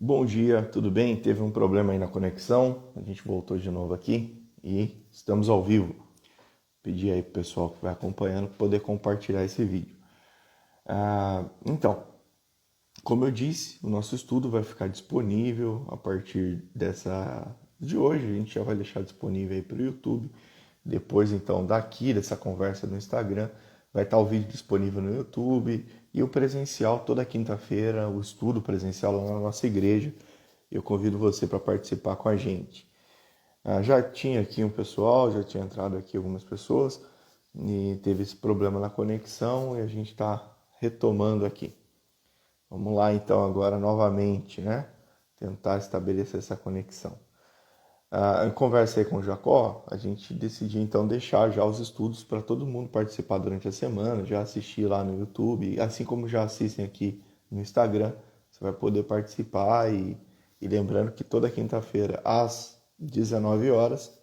Bom dia, tudo bem? Teve um problema aí na conexão, a gente voltou de novo aqui e estamos ao vivo. Pedi aí pro pessoal que vai acompanhando poder compartilhar esse vídeo. Então, como eu disse, o nosso estudo vai ficar disponível a partir de hoje. A gente já vai deixar disponível aí para o YouTube. Depois, então, dessa conversa no Instagram, vai estar o vídeo disponível no YouTube e o presencial toda quinta-feira, o estudo presencial lá na nossa igreja. Eu convido você para participar com a gente. Já tinha aqui um pessoal, já tinha entrado aqui algumas pessoas e teve esse problema na conexão e a gente está retomando aqui. Vamos lá então agora novamente, né? Tentar estabelecer essa conexão. Eu conversei com o Jacó, a gente decidiu então deixar já os estudos para todo mundo participar durante a semana, já assistir lá no YouTube, assim como já assistem aqui no Instagram, você vai poder participar e lembrando que toda quinta-feira às 19 horas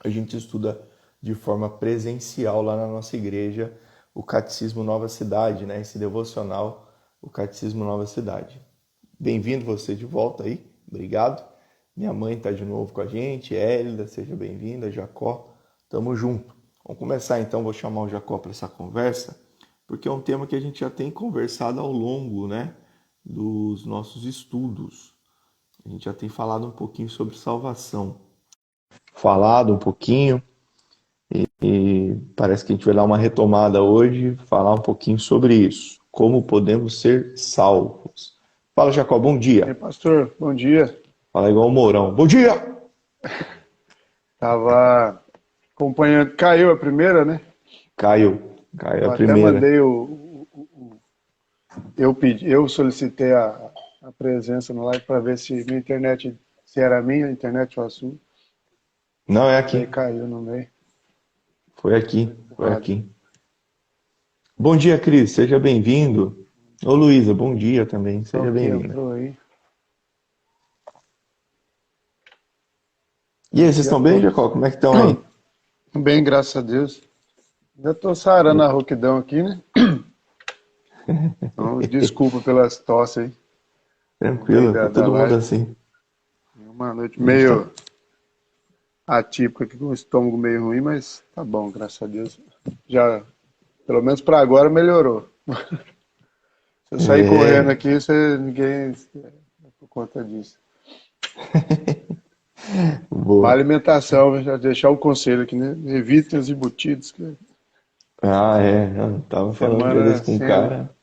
a gente estuda de forma presencial lá na nossa igreja o Catecismo Nova Cidade, né? Esse devocional, o Catecismo Nova Cidade. Bem-vindo você de volta aí, obrigado. Minha mãe está de novo com a gente, Hélida, seja bem-vinda, Jacó, tamo junto. Vamos começar então, vou chamar o Jacó para essa conversa, porque é um tema que a gente já tem conversado ao longo, né, dos nossos estudos. A gente já tem falado um pouquinho sobre salvação, falado um pouquinho, e parece que a gente vai dar uma retomada hoje, falar um pouquinho sobre isso, como podemos ser salvos. Fala, Jacó, bom E aí, dia. pastor, bom dia. Fala igual o Mourão. Bom dia! Tava acompanhando, caiu a primeira, né? Caiu Eu a até primeira. mandei eu solicitei a presença no live para ver se minha internet, se era minha, a internet ou a sua, Não é mas aí aqui. caiu no meio, Foi foi aqui. Foi empurrado. aqui. Bom dia, Cris. Seja bem-vindo. Ô, Luísa, bom dia também. Só Seja que bem-vinda. entrou aí. E aí, Bom vocês dia a estão bem, todos. Jacó? Como é que estão aí? Bem, graças a Deus. Ainda tô sarando a rouquidão aqui, né? Então, desculpa pelas tosse aí no meio Tranquilo, tá da todo mundo live. assim. Uma noite A gente tá... meio atípica aqui, com o estômago meio ruim, mas tá bom, graças a Deus. Já, pelo menos para agora, melhorou. Se eu sair correndo É, aqui, ninguém é por conta disso. Má boa. alimentação, já deixar o conselho aqui, né? Evitem os embutidos. Que Eu tava falando um dia semana desse com um sem. cara.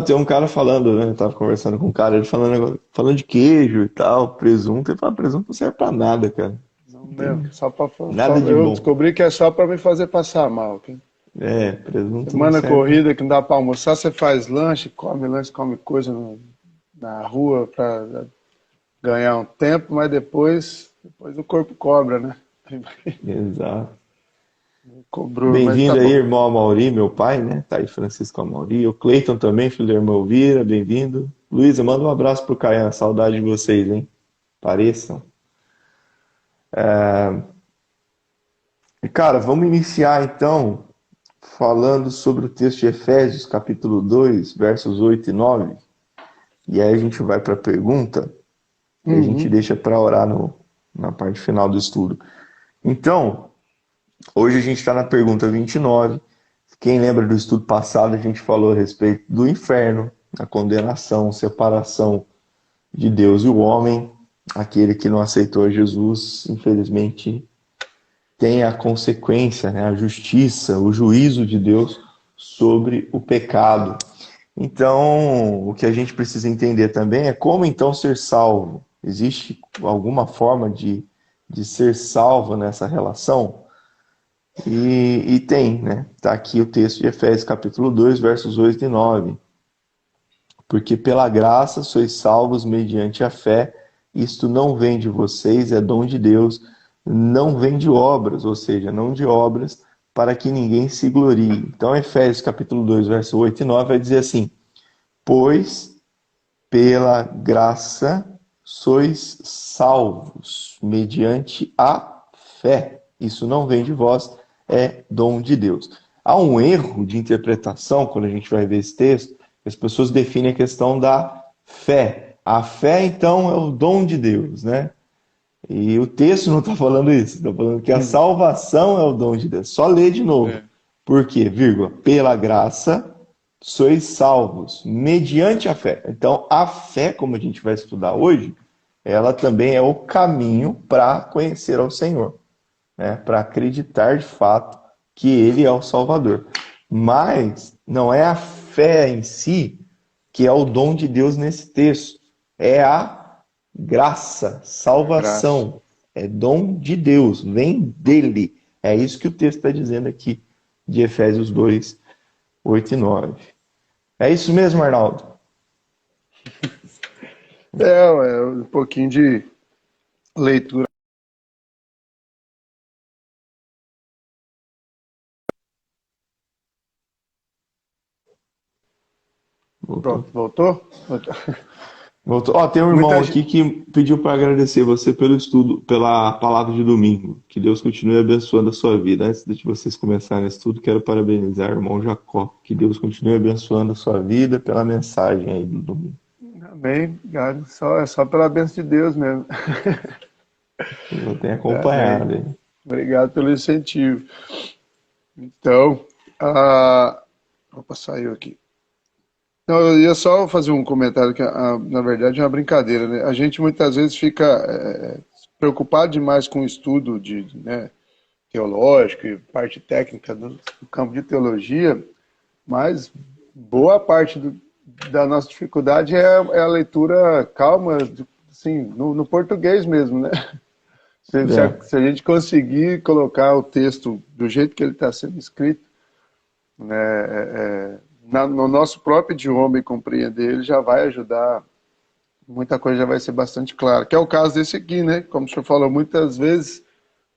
Tem um cara falando, né? Eu tava conversando com um cara, ele falando de queijo e tal, presunto. Ele fala, presunto não serve pra nada, cara. Não Não mesmo, tem só, nada de eu bom. descobri que é só para me fazer passar mal. Ok? Presunto não Semana serve. corrida, que não dá para almoçar, você faz lanche, come coisa na rua para ganhar um tempo, mas depois o corpo cobra, né? Exato. Cobrou, mas tá Bem-vindo aí, bom. irmão Amauri, meu pai, né? Tá aí Francisco Amauri. O Cleiton também, filho da irmã Elvira, bem-vindo. Luísa, manda um abraço pro Caian, saudade de vocês, hein? Pareçam. E, cara, vamos iniciar então falando sobre o texto de Efésios, capítulo 2, versos 8 e 9. E aí a gente vai para a pergunta e a gente Uhum. deixa para orar na parte final do estudo. Então, hoje a gente está na pergunta 29. Quem lembra do estudo passado, a gente falou a respeito do inferno, a condenação, separação de Deus e o homem. Aquele que não aceitou Jesus, infelizmente, tem a consequência, né, a justiça, o juízo de Deus sobre o pecado. Então, o que a gente precisa entender também é como então ser salvo. Existe alguma forma de ser salvo nessa relação? E tem, né? Está aqui o texto de Efésios capítulo 2, versos 8 e 9. Porque pela graça sois salvos mediante a fé, isto não vem de vocês, é dom de Deus, não vem de obras, ou seja, não de obras, para que ninguém se glorie. Então, Efésios capítulo 2, verso 8 e 9 vai dizer assim: Pois pela graça sois salvos, mediante a fé. Isso não vem de vós, é dom de Deus. Há um erro de interpretação quando a gente vai ver esse texto, que as pessoas definem a questão da fé. A fé, então, é o dom de Deus, né? E o texto não está falando isso, está falando que a salvação é o dom de Deus. Só lê de novo. É, Por quê? Vírgula, pela graça sois salvos, mediante a fé. Então, a fé, como a gente vai estudar hoje, ela também é o caminho para conhecer ao Senhor, né? Para acreditar de fato que Ele é o Salvador. Mas não é a fé em si que é o dom de Deus nesse texto. É a graça, graça. salvação. É dom de Deus, vem dele. É isso que o texto está dizendo aqui, de Efésios 2, 8 e 9. É isso mesmo, Arnaldo? É um pouquinho de leitura. Voltou. Pronto, voltou? Voltou. Voltou. Ó, tem um irmão Muita aqui gente. que pediu para agradecer você pelo estudo, pela palavra de domingo. Que Deus continue abençoando a sua vida. Antes de vocês começarem esse estudo, quero parabenizar o irmão Jacó. Que Deus continue abençoando a sua vida pela mensagem aí do domingo. Amém. Obrigado. É só pela bênção de Deus mesmo. Eu tenho Amém. acompanhado aí. Obrigado pelo incentivo. Então, ah, opa, saiu aqui. Não, eu ia só fazer um comentário que, na verdade, é uma brincadeira, né? A gente muitas vezes fica preocupado demais com o estudo né, teológico e parte técnica do campo de teologia, mas boa parte da nossa dificuldade é a leitura calma, assim, no português mesmo, né? É, Se a gente conseguir colocar o texto do jeito que ele está sendo escrito, né, no nosso próprio idioma e compreender ele já vai ajudar, muita coisa já vai ser bastante clara. Que é o caso desse aqui, né? Como o senhor falou, muitas vezes,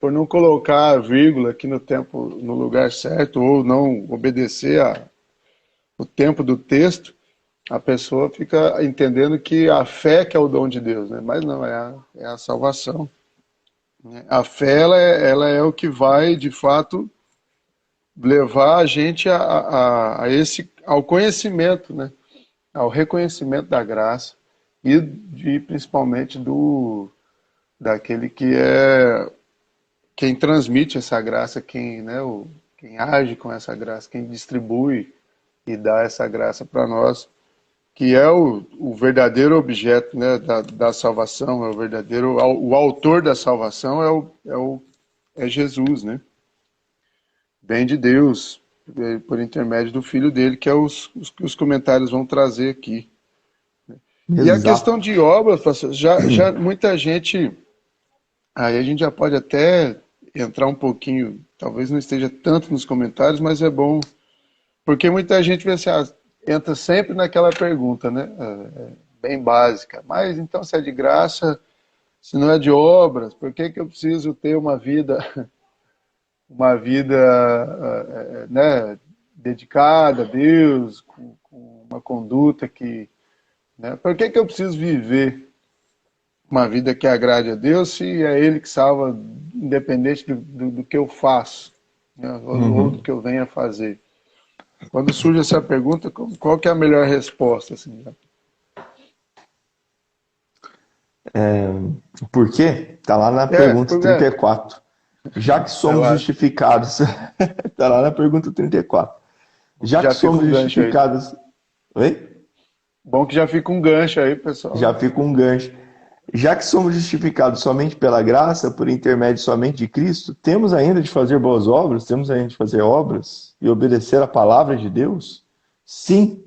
por não colocar a vírgula aqui no tempo, no lugar certo, ou não obedecer o tempo do texto, a pessoa fica entendendo que a fé que é o dom de Deus, né? Mas não, é a salvação. Né? A fé, ela é o que vai, de fato, levar a gente ao conhecimento, né? Ao reconhecimento da graça e principalmente daquele que é quem transmite essa graça, quem age com essa graça, quem distribui e dá essa graça para nós, que é o verdadeiro objeto, né, da salvação, é o autor da salvação é Jesus, né? Vem de Deus, por intermédio do Filho dele, que é os que os comentários vão trazer aqui. E a questão exato. de obras, pastor, já muita gente, aí a gente já pode até entrar um pouquinho, talvez não esteja tanto nos comentários, mas é bom, porque muita gente vê assim, entra sempre naquela pergunta, né? Bem básica. Mas então, se é de graça, se não é de obras, por que que eu preciso ter uma vida, né, dedicada a Deus, com uma conduta que, né? Por que que eu preciso viver uma vida que agrade a Deus se é Ele que salva, independente do que eu faço, né? Ou do Uhum. que eu venha a fazer? Quando surge essa pergunta, qual que é a melhor resposta? Assim, né? Por quê? Está lá na É, pergunta porque 34. Já que vai somos lá, justificados, está lá na pergunta 34. bom que Já que já fica somos um gancho aí. justificados. Oi? Bom que já fica um gancho aí, pessoal. Já fica um gancho. Já que somos justificados somente pela graça, por intermédio somente de Cristo, temos ainda de fazer boas obras, temos ainda de fazer obras e obedecer a palavra de Deus? Sim,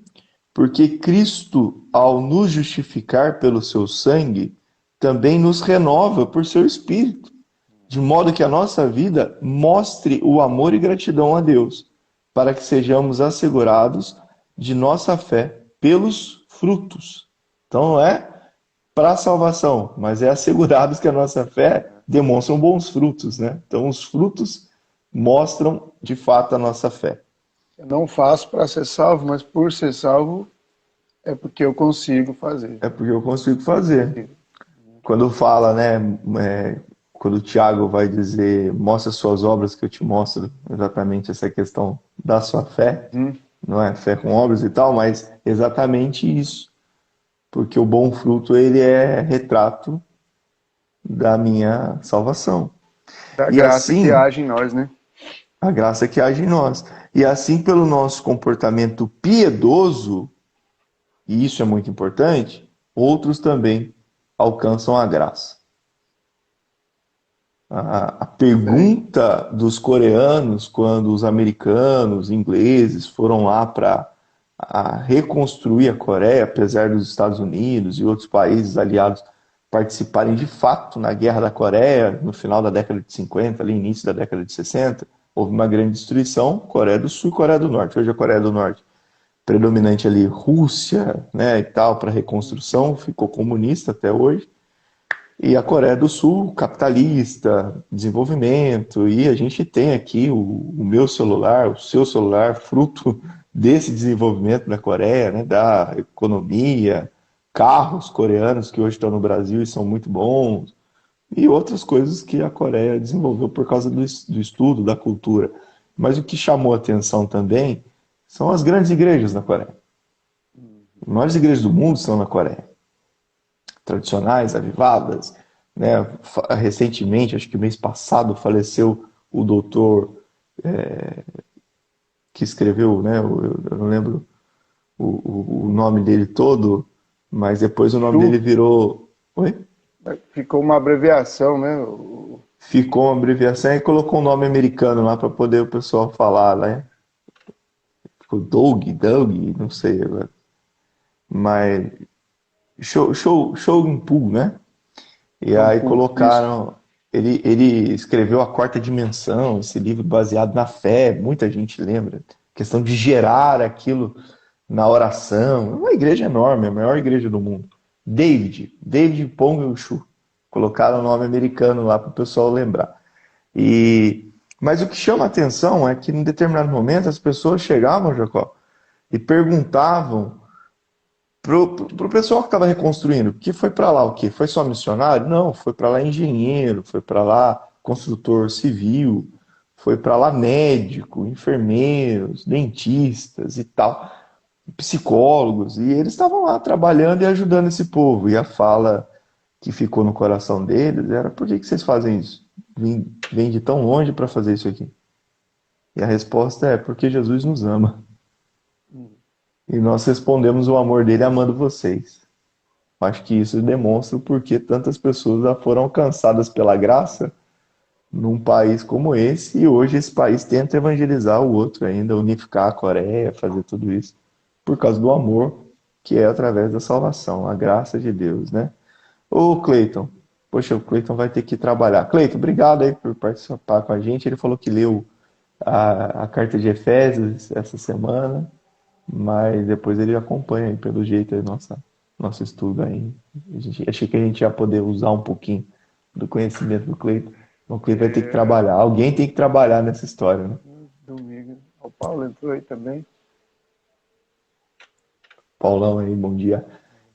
porque Cristo, ao nos justificar pelo seu sangue, também nos renova por seu Espírito, de modo que a nossa vida mostre o amor e gratidão a Deus, para que sejamos assegurados de nossa fé pelos frutos. Então não é para a salvação, mas é assegurados que a nossa fé demonstra bons frutos, né? Então os frutos mostram de fato a nossa fé. Eu não faço para ser salvo, mas por ser salvo é porque eu consigo fazer. É porque eu consigo fazer. Consigo. Quando fala, né, quando o Tiago vai dizer, mostra suas obras que eu te mostro, exatamente essa questão da sua fé, não é fé com obras e tal, mas exatamente isso, porque o bom fruto ele é retrato da minha salvação. Da E graça que assim, age em nós, né? a graça que age em nós. E assim, pelo nosso comportamento piedoso, e isso é muito importante, outros também alcançam a graça. A Também. pergunta dos coreanos, quando os americanos, ingleses foram lá para reconstruir a Coreia, apesar dos Estados Unidos e outros países aliados participarem de fato na Guerra da Coreia, no final da década de 50, ali início da década de 60, houve uma grande destruição, Coreia do Sul e Coreia do Norte. Hoje a Coreia do Norte, predominante ali Rússia, né, e tal, para reconstrução, ficou comunista até hoje. E a Coreia do Sul, capitalista, desenvolvimento, e a gente tem aqui o meu celular, o seu celular, fruto desse desenvolvimento da Coreia, né, da economia, carros coreanos que hoje estão no Brasil e são muito bons, e outras coisas que a Coreia desenvolveu por causa do estudo, da cultura. Mas o que chamou atenção também são as grandes igrejas na Coreia. As maiores igrejas do mundo estão na Coreia, tradicionais, avivadas, né? Recentemente, acho que mês passado, faleceu o doutor que escreveu, né? Eu não lembro o nome dele todo, mas depois o nome dele Chu, virou. Oi? ficou uma abreviação, né? Ficou uma abreviação e colocou um nome americano lá para poder o pessoal falar, né? Ficou Doug, não sei agora. Mas show in pool, né? E aí Campo, isso. colocaram. Ele escreveu A Quarta Dimensão, esse livro baseado na fé, muita gente lembra. Questão de gerar aquilo na oração. É uma igreja enorme, a maior igreja do mundo. David Pong-Shu. Colocaram o nome americano lá para o pessoal lembrar. Mas o que chama a atenção é que em determinado momento as pessoas chegavam, Jacó, e perguntavam pro pessoal que estava reconstruindo, que foi para lá o quê? Foi só missionário? Não, foi para lá engenheiro, foi para lá construtor civil, foi para lá médico, enfermeiros, dentistas e tal, psicólogos, e eles estavam lá trabalhando e ajudando esse povo. E a fala que ficou no coração deles era: por que vocês fazem isso? Vem de tão longe para fazer isso aqui? E a resposta é: porque Jesus nos ama. E nós respondemos o amor dele amando vocês. Acho que isso demonstra o porquê tantas pessoas já foram alcançadas pela graça num país como esse, e hoje esse país tenta evangelizar o outro ainda, unificar a Coreia, fazer tudo isso, por causa do amor que é através da salvação, a graça de Deus, né? Ô Cleiton, poxa, o Cleiton vai ter que trabalhar. Cleiton, obrigado aí por participar com a gente. Ele falou que leu a carta de Efésios essa semana, mas depois ele acompanha aí, pelo jeito, aí, nosso estudo aí. Achei que a gente ia poder usar um pouquinho do conhecimento do Cleiton. O Cleiton vai ter que É, trabalhar. Alguém tem que trabalhar nessa história, né? domingo. O Paulo entrou aí também. Paulão aí, bom dia.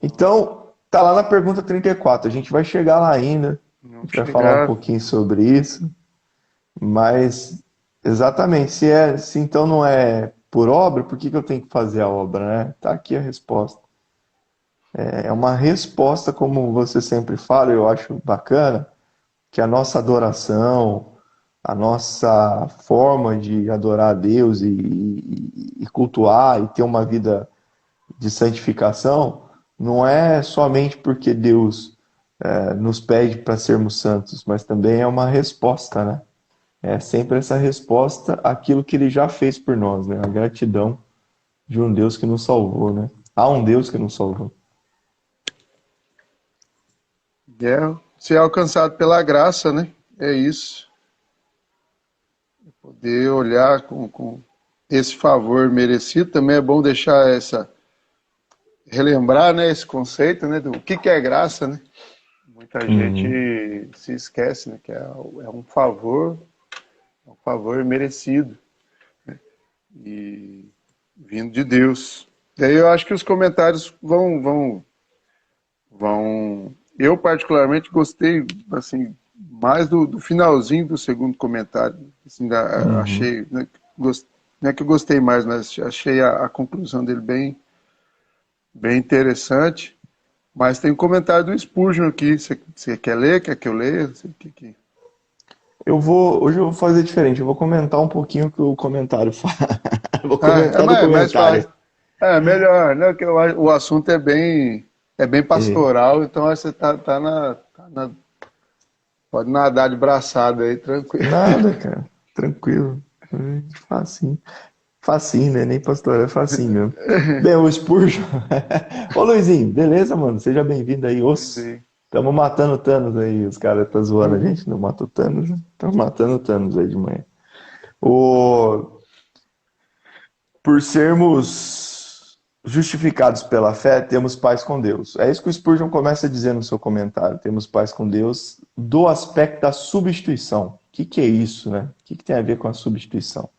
Então, tá lá na pergunta 34. A gente vai chegar lá ainda. A Vamos gente vai falar um chegar. pouquinho sobre isso. Mas, exatamente, se então não é por obra, por que eu tenho que fazer a obra, né? Tá aqui a resposta. É uma resposta, como você sempre fala, eu acho bacana, que a nossa adoração, a nossa forma de adorar a Deus e cultuar e ter uma vida de santificação não é somente porque Deus nos pede para sermos santos, mas também é uma resposta, né? É sempre essa resposta àquilo que Ele já fez por nós, né? A gratidão de um Deus que nos salvou, né? Há um Deus que nos salvou. É ser alcançado pela graça, né? É isso. Poder olhar com esse favor merecido. Também é bom deixar relembrar, né, esse conceito, né, do que é graça, né? Muita Uhum. gente se esquece, né, que é um favor merecido e vindo de Deus. Daí eu acho que os comentários vão. Eu particularmente gostei, assim, mais do finalzinho do segundo comentário. Assim, Uhum. achei, né, não é que eu gostei mais, mas achei a conclusão dele bem interessante. Mas tem um comentário do Spurgeon aqui. Você quer ler? Quer que eu leia? Hoje eu vou fazer diferente, eu vou comentar um pouquinho o que o comentário fala. Vou Ah, é comentar do mais comentário. fácil. É melhor, né? Que o assunto é bem É, pastoral, então aí você pode nadar de braçada aí, tranquilo. nada, cara. Tranquilo. Facinho. Facinho, né? Nem pastor, é facinho mesmo. Bem, o Spurgeon. Ô Luizinho, beleza, mano? Seja bem-vindo aí. Os... Entendi. Estamos matando o Thanos aí. Os caras estão zoando a gente. Não mata o Thanos, né? Estamos matando o Thanos aí de manhã. O... Por sermos justificados pela fé, temos paz com Deus. É isso que o Spurgeon começa a dizer no seu comentário. Temos paz com Deus do aspecto da substituição. O que é isso, né? O que tem a ver com a substituição?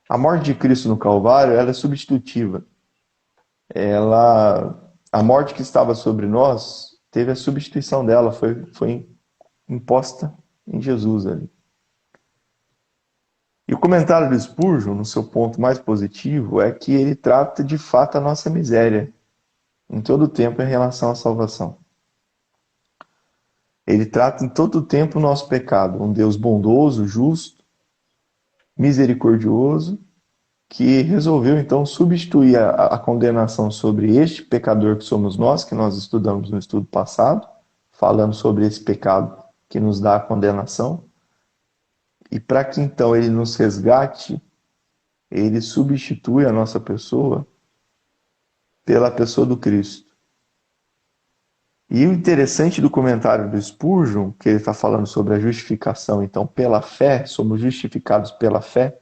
A morte de Cristo no Calvário, ela é substitutiva. A morte que estava sobre nós, teve a substituição dela, foi imposta em Jesus ali. E o comentário do Spurgeon, no seu ponto mais positivo, é que ele trata de fato a nossa miséria em todo o tempo em relação à salvação. Ele trata em todo o tempo o nosso pecado, um Deus bondoso, justo, misericordioso, que resolveu então substituir a condenação sobre este pecador que somos nós, que nós estudamos no estudo passado, falando sobre esse pecado que nos dá a condenação, e para que então ele nos resgate, ele substitui a nossa pessoa pela pessoa do Cristo. E o interessante do comentário do Spurgeon, que ele está falando sobre a justificação, então pela fé, somos justificados pela fé,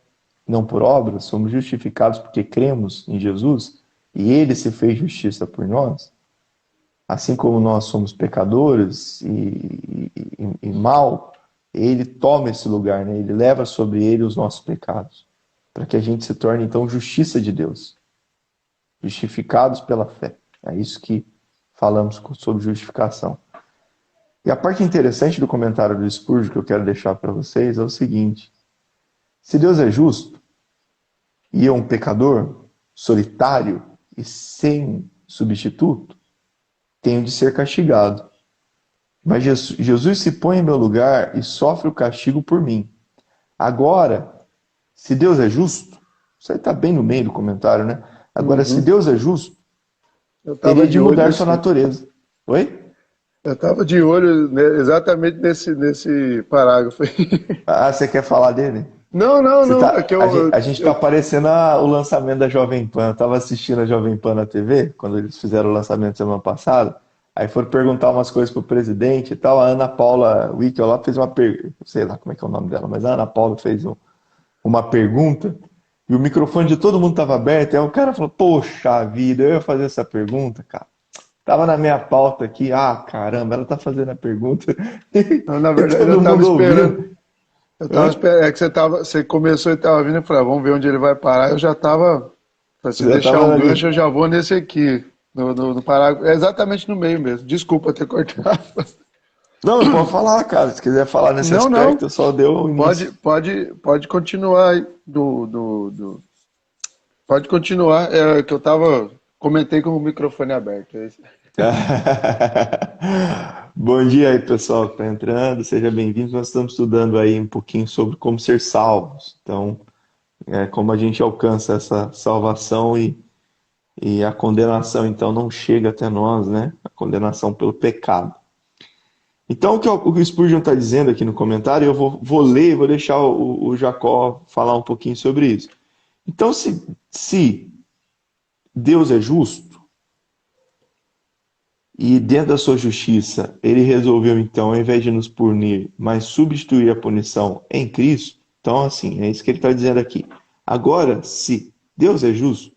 não por obras, somos justificados porque cremos em Jesus e ele se fez justiça por nós, assim como nós somos pecadores e mal, ele toma esse lugar, né? Ele leva sobre ele os nossos pecados, para que a gente se torne então justiça de Deus, justificados pela fé. É isso que falamos sobre justificação. E a parte interessante do comentário do Spurgeon que eu quero deixar para vocês é o seguinte: se Deus é justo, e eu um pecador, solitário e sem substituto, tenho de ser castigado. Mas Jesus se põe em meu lugar e sofre o castigo por mim. Agora, se Deus é justo, isso aí está bem no meio do comentário, né? Agora, se Uhum. Deus é justo, Eu estava teria de de olho mudar sua nesse, natureza. Oi? eu estava de olho exatamente nesse parágrafo aí. Ah, você quer falar dele? Não, não, Você não. É tá, que a gente tá parecendo o lançamento da Jovem Pan. Eu tava assistindo a Jovem Pan na TV, quando eles fizeram o lançamento semana passada. Aí foram perguntar umas coisas pro presidente e tal. A Ana Paula Wickel lá fez uma pergunta, sei lá como é que é o nome dela, mas a Ana Paula fez uma pergunta e o microfone de todo mundo tava aberto. Aí o cara falou: Poxa vida, eu ia fazer essa pergunta, cara. Tava na minha pauta aqui. Ah, caramba, ela tá fazendo a pergunta. na E verdade, eu todo estava mundo esperando. ouvindo. Eu tava Hã? esperando. É que você começou e estava vindo. Eu falei, vamos ver onde ele vai parar. Eu já estava. Se Já deixar tava um ali. gancho, eu já vou nesse aqui. No parágrafo. É exatamente no meio mesmo. Desculpa ter cortado. Não, pode falar, cara. Se quiser falar nesse Não, aspecto, não. eu só deu o início. Pode continuar aí. Pode continuar. É que eu tava. Comentei com o microfone aberto. É isso. Bom dia aí, pessoal que está entrando. Seja bem-vindo. Nós estamos estudando aí um pouquinho sobre como ser salvos. Então, como a gente alcança essa salvação e a condenação, então, não chega até nós, né? A condenação pelo pecado. Então, o que o Spurgeon está dizendo aqui no comentário, eu vou ler, vou deixar o Jacó falar um pouquinho sobre isso. Então, se Deus é justo, e dentro da sua justiça, ele resolveu, então, ao invés de nos punir, mas substituir a punição em Cristo. Então, assim, é isso que ele está dizendo aqui. Agora, se Deus é justo,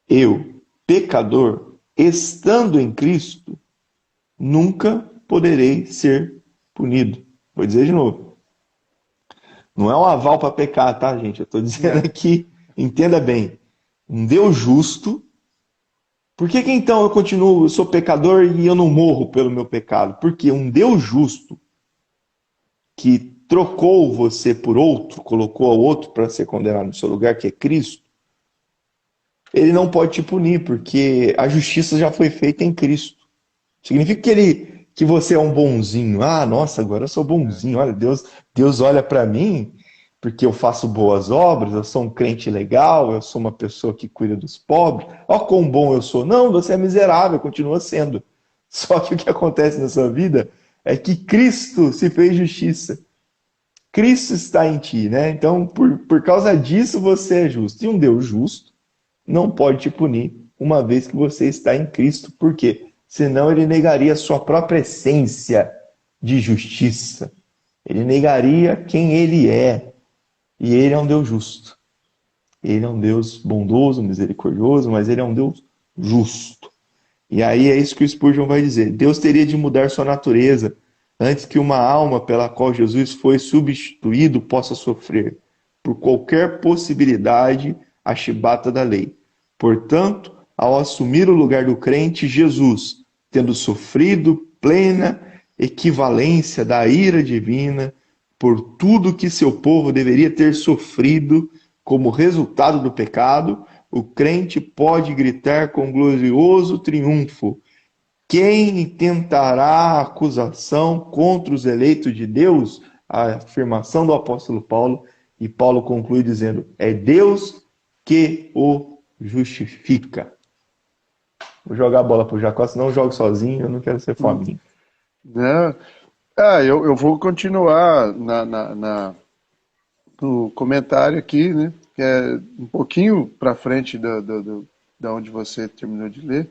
eu, pecador, estando em Cristo, nunca poderei ser punido. Vou dizer de novo. Não é um aval para pecar, tá, gente? Eu estou dizendo É. aqui, entenda bem. Um Deus justo. Por que então eu continuo, eu sou pecador e eu não morro pelo meu pecado? Porque um Deus justo, que trocou você por outro, colocou o outro para ser condenado no seu lugar, que é Cristo, ele não pode te punir, porque a justiça já foi feita em Cristo. Significa que você é um bonzinho. Ah, nossa, agora eu sou bonzinho. Olha, Deus olha para mim porque eu faço boas obras, eu sou um crente legal, eu sou uma pessoa que cuida dos pobres. Ó, quão bom eu sou. Não, você é miserável, continua sendo. Só que o que acontece na sua vida é que Cristo se fez justiça. Cristo está em ti, né? Então, por causa disso, você é justo. E um Deus justo não pode te punir, uma vez que você está em Cristo. Por quê? Senão ele negaria a sua própria essência de justiça. Ele negaria quem ele é. E ele é um Deus justo. Ele é um Deus bondoso, misericordioso, mas ele é um Deus justo. E aí é isso que o Spurgeon vai dizer. Deus teria de mudar sua natureza antes que uma alma pela qual Jesus foi substituído possa sofrer por qualquer possibilidade a chibata da lei. Portanto, ao assumir o lugar do crente, Jesus, tendo sofrido plena equivalência da ira divina por tudo que seu povo deveria ter sofrido como resultado do pecado, o crente pode gritar com glorioso triunfo: quem tentará acusação contra os eleitos de Deus? A afirmação do apóstolo Paulo, e Paulo conclui dizendo: é Deus que o justifica. Vou jogar a bola pro Jacó, senão eu jogo sozinho, eu não quero ser fominho. Né? Eu vou continuar no comentário aqui, né? Que é um pouquinho para frente da onde você terminou de ler,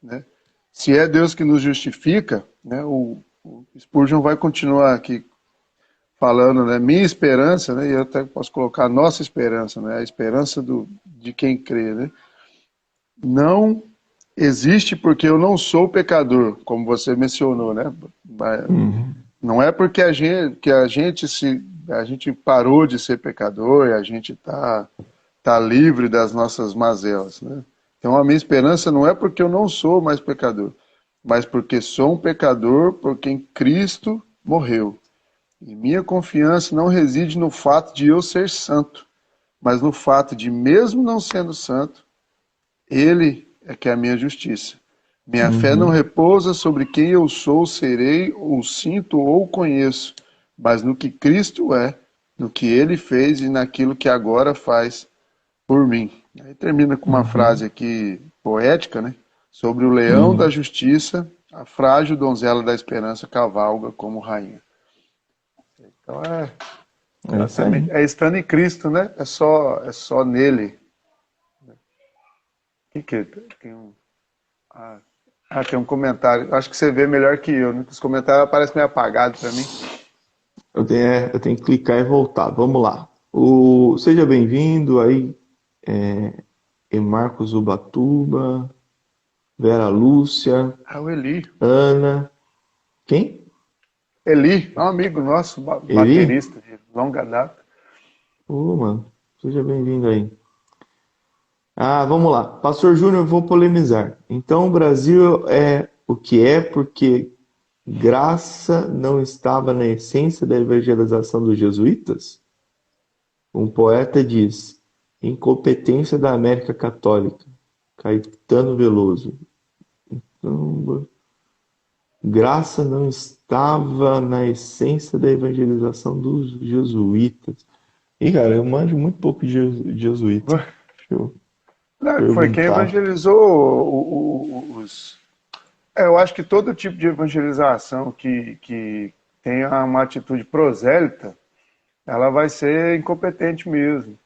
né? Se é Deus que nos justifica, né? O Spurgeon vai continuar aqui falando, né? Minha esperança, né? E eu até posso colocar nossa esperança, né? A esperança de quem crê, né? Não existe porque eu não sou pecador, como você mencionou, né? Não é porque a gente parou de ser pecador e a gente tá livre das nossas mazelas, né? Então a minha esperança não é porque eu não sou mais pecador, mas porque sou um pecador por quem Cristo morreu. E minha confiança não reside no fato de eu ser santo, mas no fato de, mesmo não sendo santo, Ele é que é a minha justiça. Minha fé não repousa sobre quem eu sou, serei, ou sinto, ou conheço, mas no que Cristo é, no que Ele fez e naquilo que agora faz por mim. Aí termina com uma frase aqui poética, né? Sobre o leão da justiça, a frágil donzela da esperança cavalga como rainha. Então É isso aí. é estando em Cristo, né? É só nele. Tem um, tem um comentário. Acho que você vê melhor que eu, né? Os comentários aparecem meio apagados para mim. Eu tenho que clicar e voltar. Vamos lá. Seja bem-vindo aí, Marcos Ubatuba, Vera Lúcia, O Eli. Ana. Quem? Eli, um amigo nosso, Eli? baterista de longa data. Mano, seja bem-vindo aí. Vamos lá. Pastor Júnior, eu vou polemizar. Então, o Brasil é o que é porque graça não estava na essência da evangelização dos jesuítas? Um poeta diz: incompetência da América Católica. Caetano Veloso. Então, graça não estava na essência da evangelização dos jesuítas. E, cara, eu manjo muito pouco de jesuíta. Deixa eu Foi quem perguntar. evangelizou os. Eu acho que todo tipo de evangelização que tenha uma atitude prosélita, ela vai ser incompetente mesmo,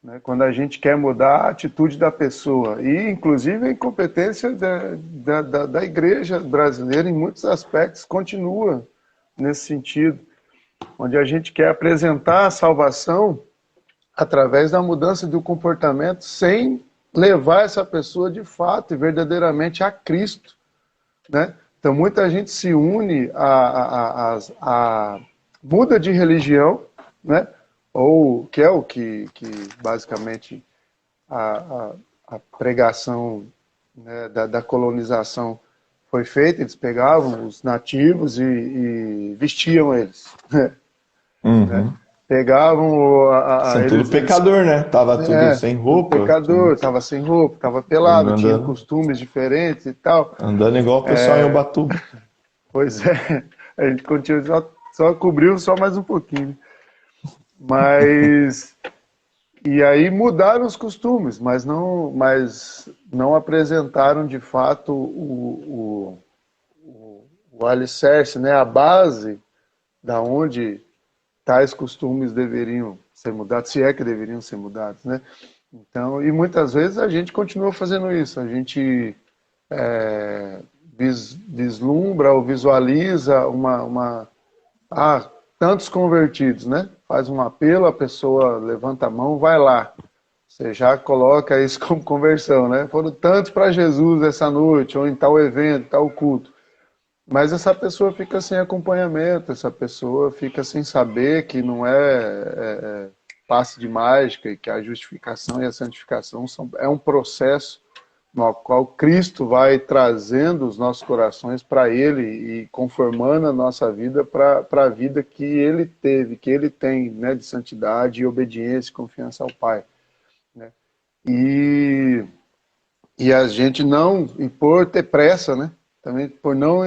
né? Quando a gente quer mudar a atitude da pessoa. E, inclusive, a incompetência da igreja brasileira, em muitos aspectos, continua nesse sentido. Onde a gente quer apresentar a salvação através da mudança do comportamento sem levar essa pessoa de fato e verdadeiramente a Cristo, né? Então muita gente se une muda de religião, né? Ou que é o que basicamente a pregação, né, da colonização foi feita. Eles pegavam os nativos e vestiam eles, né? né? Uhum. Pegavam São tudo eles pecador, né? Tava tudo sem tudo roupa, pecador, estava sem roupa, estava pelado, tinha andando, costumes diferentes e tal. andando igual o pessoal em Ubatuba. Pois é, a gente continua, só cobriu só mais um pouquinho. Mas e aí mudaram os costumes, mas não apresentaram de fato o alicerce, né? A base da onde tais costumes deveriam ser mudados, se é que deveriam ser mudados, né? Então, e muitas vezes a gente continua fazendo isso, a gente é, vislumbra ou visualiza tantos convertidos, né? Faz um apelo, a pessoa levanta a mão, vai lá. Você já coloca isso como conversão, né? Foram tantos para Jesus essa noite, ou em tal evento, tal culto. Mas essa pessoa fica sem acompanhamento, essa pessoa fica sem saber que não é passe de mágica e que a justificação e a santificação é um processo no qual Cristo vai trazendo os nossos corações para Ele e conformando a nossa vida para a vida que Ele teve, que Ele tem, né, de santidade, obediência e confiança ao Pai. Né? E, e a gente não, e por ter pressa, né? Também por não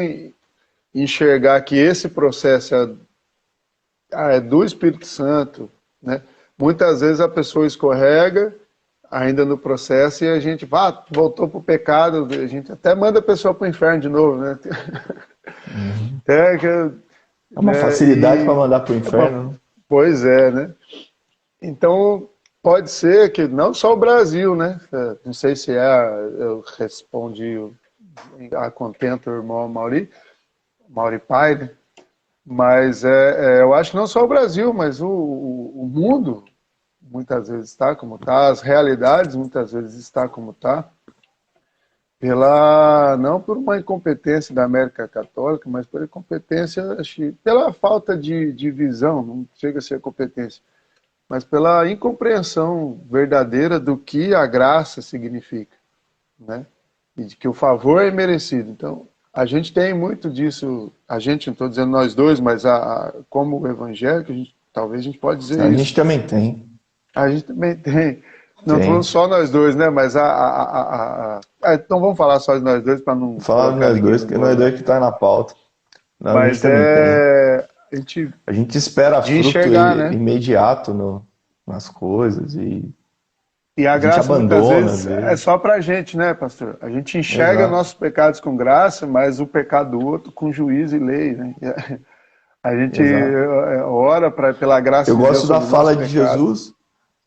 enxergar que esse processo é do Espírito Santo, né? Muitas vezes a pessoa escorrega ainda no processo e a gente voltou para o pecado, a gente até manda a pessoa para o inferno de novo, né? Uhum. Até que, É uma né? facilidade para mandar pro inferno, né? Pois é, né? Então pode ser que não só o Brasil, né? Não sei se eu respondi a contento o irmão Mauri Pai, né? Mas eu acho que não só o Brasil, mas o mundo muitas vezes está como está, as realidades muitas vezes está como está, não por uma incompetência da América Católica, mas por incompetência, acho que pela falta de visão, não chega a ser competência, mas pela incompreensão verdadeira do que a graça significa, né? E de que o favor é merecido. Então, a gente tem muito disso, a gente, não estou dizendo nós dois, mas como evangélico, talvez a gente pode dizer A isso. gente também tem. A gente também tem, não falando Tem. só nós dois, né? Mas então vamos falar só de nós dois para não Fala colocar nós ninguém dois, no que nós bolo. dois que tá na pauta. Não, a gente Mas também tem. a gente A gente espera de fruto enxergar, né? imediato nas coisas e E a a gente graça muitas abandona às vezes é vezes. só para a gente, né, pastor? A gente enxerga Exato. nossos pecados com graça, mas o pecado do outro com juízo e lei, né? A gente Exato. ora pela graça Eu de Deus gosto da sobre o nosso fala de pecado. Jesus.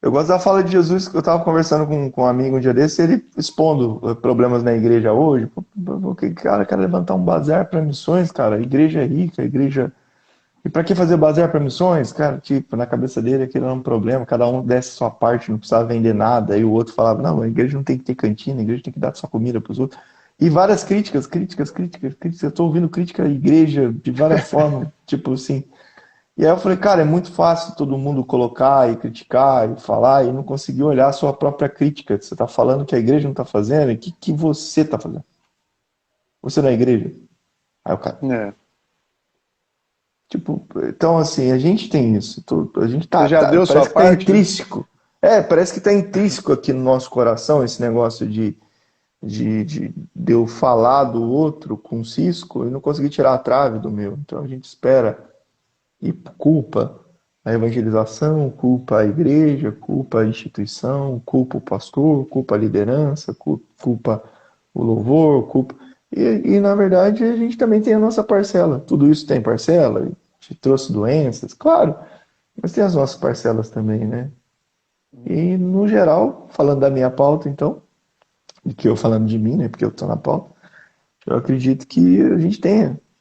Eu gosto da fala de Jesus, que eu estava conversando com um amigo um dia desse, ele expondo problemas na igreja hoje. Porque, cara, quer levantar um bazar para missões, cara. A igreja é rica, a igreja. E para que fazer bazar para missões? Cara, tipo, na cabeça dele aquilo era um problema, cada um desse sua parte, não precisava vender nada. E o outro falava: não, a igreja não tem que ter cantina, a igreja tem que dar sua comida para os outros. E várias críticas, críticas, críticas, críticas. Eu estou ouvindo crítica à igreja de várias formas, tipo assim. E aí eu falei, cara, é muito fácil todo mundo colocar e criticar e falar e não conseguir olhar a sua própria crítica. Você está falando que a igreja não está fazendo, e o que você está fazendo? Você não é igreja? Aí o cara, É. tipo, então assim, a gente tem isso. A gente Você já deu sua parece que está parte, né? intrínseco. Parece que está intrínseco aqui no nosso coração esse negócio de eu falar do outro com cisco e não conseguir tirar a trave do meu. Então a gente espera e culpa a evangelização, culpa a igreja, culpa a instituição, culpa o pastor, culpa a liderança, culpa o louvor, culpa. Na verdade a gente também tem a nossa parcela. Tudo isso tem parcela, te trouxe doenças, claro, mas tem as nossas parcelas também, né? E no geral, falando da minha pauta, então, e que eu falando de mim, né? Porque eu estou na pauta, eu acredito que a gente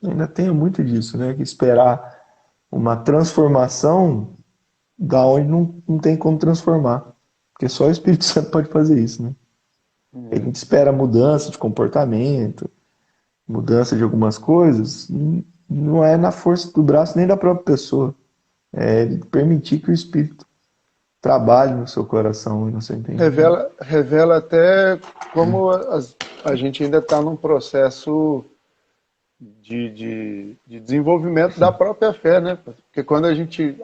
ainda tenha muito disso, né? Que esperar uma transformação da onde não tem como transformar. Porque só o Espírito Santo pode fazer isso, né? A gente espera mudança de comportamento, mudança de algumas coisas, não é na força do braço nem da própria pessoa. É permitir que o Espírito trabalhe no seu coração e no seu entendimento. Revela até como a gente ainda está num processo de desenvolvimento da própria fé, né? Porque quando a gente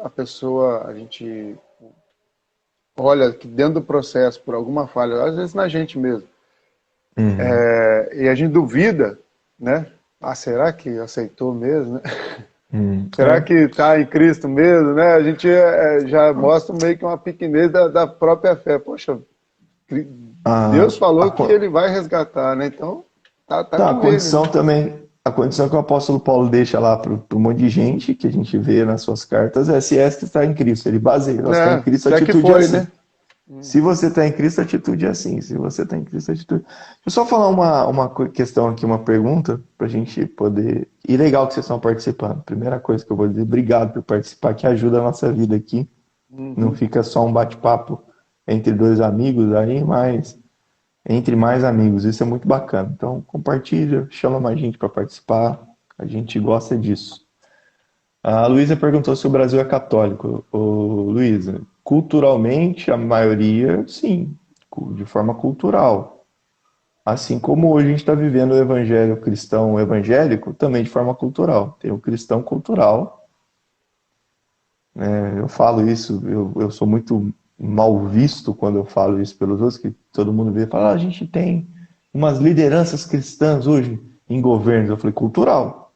olha que dentro do processo, por alguma falha, às vezes na gente mesmo, Uhum. e a gente duvida, né? Ah, será que aceitou mesmo, né? Será É. que está em Cristo mesmo, né? A gente já mostra meio que uma pequenez da própria fé. Poxa, A, Deus a, falou que co- ele vai resgatar, né? Então, tá tá, a com ele, né? condição também, a condição que o apóstolo Paulo deixa lá para um monte de gente, que a gente vê nas suas cartas, é se esta está em Cristo. Ele baseia, ó, se está em Cristo, a Se é que atitude é foi, né? assim. Se você está em Cristo, a atitude é assim. Se você está em Cristo, a atitude. Deixa eu só falar uma questão aqui, uma pergunta, para a gente poder. E legal que vocês estão participando. Primeira coisa que eu vou dizer, obrigado por participar, que ajuda a nossa vida aqui. Não Uhum. fica só um bate-papo entre dois amigos aí, mas entre mais amigos. Isso é muito bacana. Então, compartilha, chama mais gente para participar. A gente gosta disso. A Luísa perguntou se o Brasil é católico. Ô, Luísa, culturalmente, a maioria, sim, de forma cultural. Assim como hoje a gente está vivendo o evangelho cristão evangélico, também de forma cultural. Tem o cristão cultural, né? Eu falo isso, eu sou muito mal visto quando eu falo isso pelos outros, que todo mundo vê e fala, ah, a gente tem umas lideranças cristãs hoje em governos. Eu falei, cultural.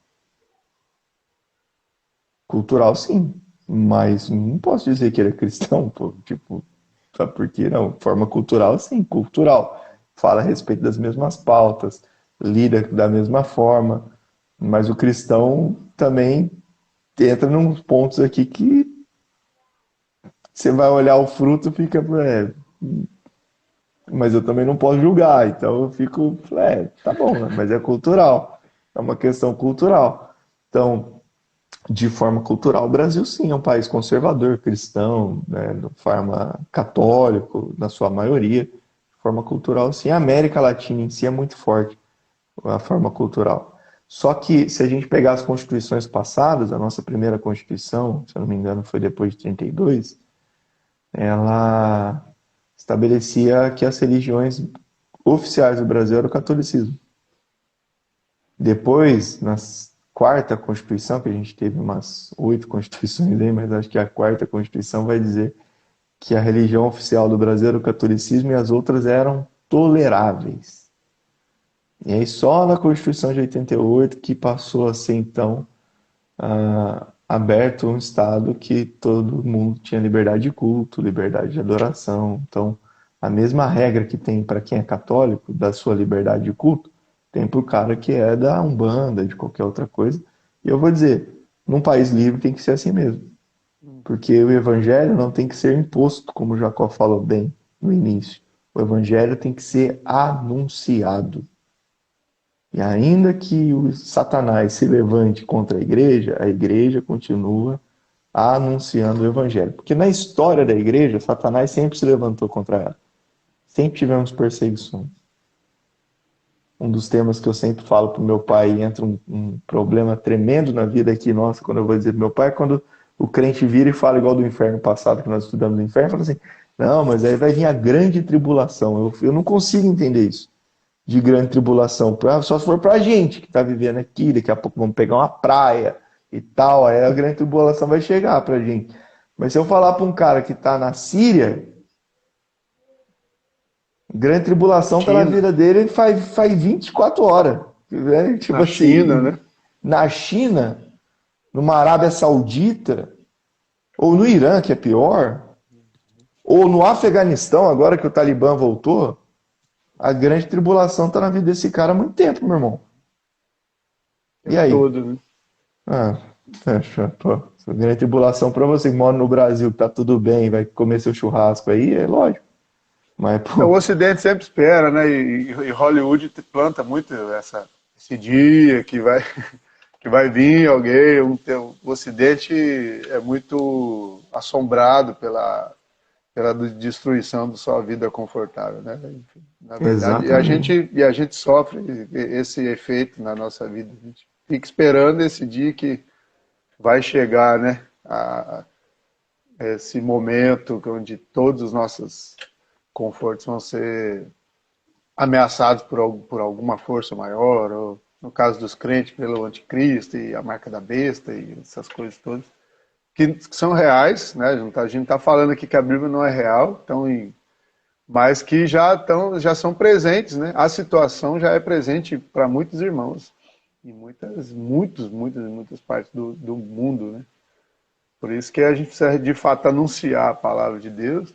Cultural, sim. Mas não posso dizer que ele é cristão, pô. Tipo, sabe por quê? Não. Forma cultural, sim, cultural. Fala a respeito das mesmas pautas, lida da mesma forma. Mas o cristão também entra nos pontos aqui que você vai olhar o fruto e fica, mas eu também não posso julgar. Então eu fico, tá bom, né? Mas é cultural. É uma questão cultural. Então, de forma cultural, o Brasil sim é um país conservador, cristão, né, de forma católico, na sua maioria. De forma cultural, sim. A América Latina em si é muito forte, a forma cultural. Só que se a gente pegar as constituições passadas, a nossa primeira constituição, se eu não me engano, foi depois de 32, ela estabelecia que as religiões oficiais do Brasil eram o catolicismo. Depois, na quarta Constituição, que a gente teve umas 8 constituições aí, mas acho que a quarta Constituição vai dizer que a religião oficial do Brasil era o catolicismo e as outras eram toleráveis. E aí só na Constituição de 88 que passou a ser, então, aberto um Estado que todo mundo tinha liberdade de culto, liberdade de adoração. Então, a mesma regra que tem para quem é católico, da sua liberdade de culto, tem para o cara que é da Umbanda, de qualquer outra coisa. E eu vou dizer, num país livre tem que ser assim mesmo. Porque o evangelho não tem que ser imposto, como Jacó falou bem no início. O evangelho tem que ser anunciado. E ainda que o Satanás se levante contra a igreja continua anunciando o evangelho. Porque na história da igreja, Satanás sempre se levantou contra ela. Sempre tivemos perseguições. Um dos temas que eu sempre falo para o meu pai, e entra um problema tremendo na vida aqui, nossa, quando eu vou dizer para meu pai, quando o crente vira e fala igual do inferno passado, que nós estudamos no inferno, fala assim, não, mas aí vai vir a grande tribulação. Eu não consigo entender isso, de grande tribulação. Só se for para a gente que está vivendo aqui, daqui a pouco vamos pegar uma praia e tal, aí a grande tribulação vai chegar para a gente. Mas se eu falar para um cara que está na Síria, grande tribulação está na China. vida dele faz 24 horas. Né? Tipo Na China, assim, né? na China, numa Arábia Saudita, ou no Irã, que é pior, ou no Afeganistão, agora que o Talibã voltou, a grande tribulação está na vida desse cara há muito tempo, meu irmão. O E tempo aí? todo, né? Ah, pô, essa grande tribulação para você que mora no Brasil, que tá tudo bem, vai comer seu churrasco aí, é lógico. Mas, O pô, Ocidente sempre espera, né? E Hollywood planta muito esse dia que vai vir alguém. O Ocidente é muito assombrado pela destruição da sua vida confortável, né? Enfim, na verdade, exatamente. e a gente sofre esse efeito na nossa vida. A gente fica esperando esse dia que vai chegar, né? Esse momento onde todos os nossos confortos vão ser ameaçados por alguma força maior, ou, no caso dos crentes, pelo anticristo e a marca da besta e essas coisas todas, que são reais, né? A gente não está falando aqui que a Bíblia não é real, então, mas que já são presentes, né? A situação já é presente para muitos irmãos em muitas partes do mundo, né? Por isso que a gente precisa, de fato, anunciar a palavra de Deus,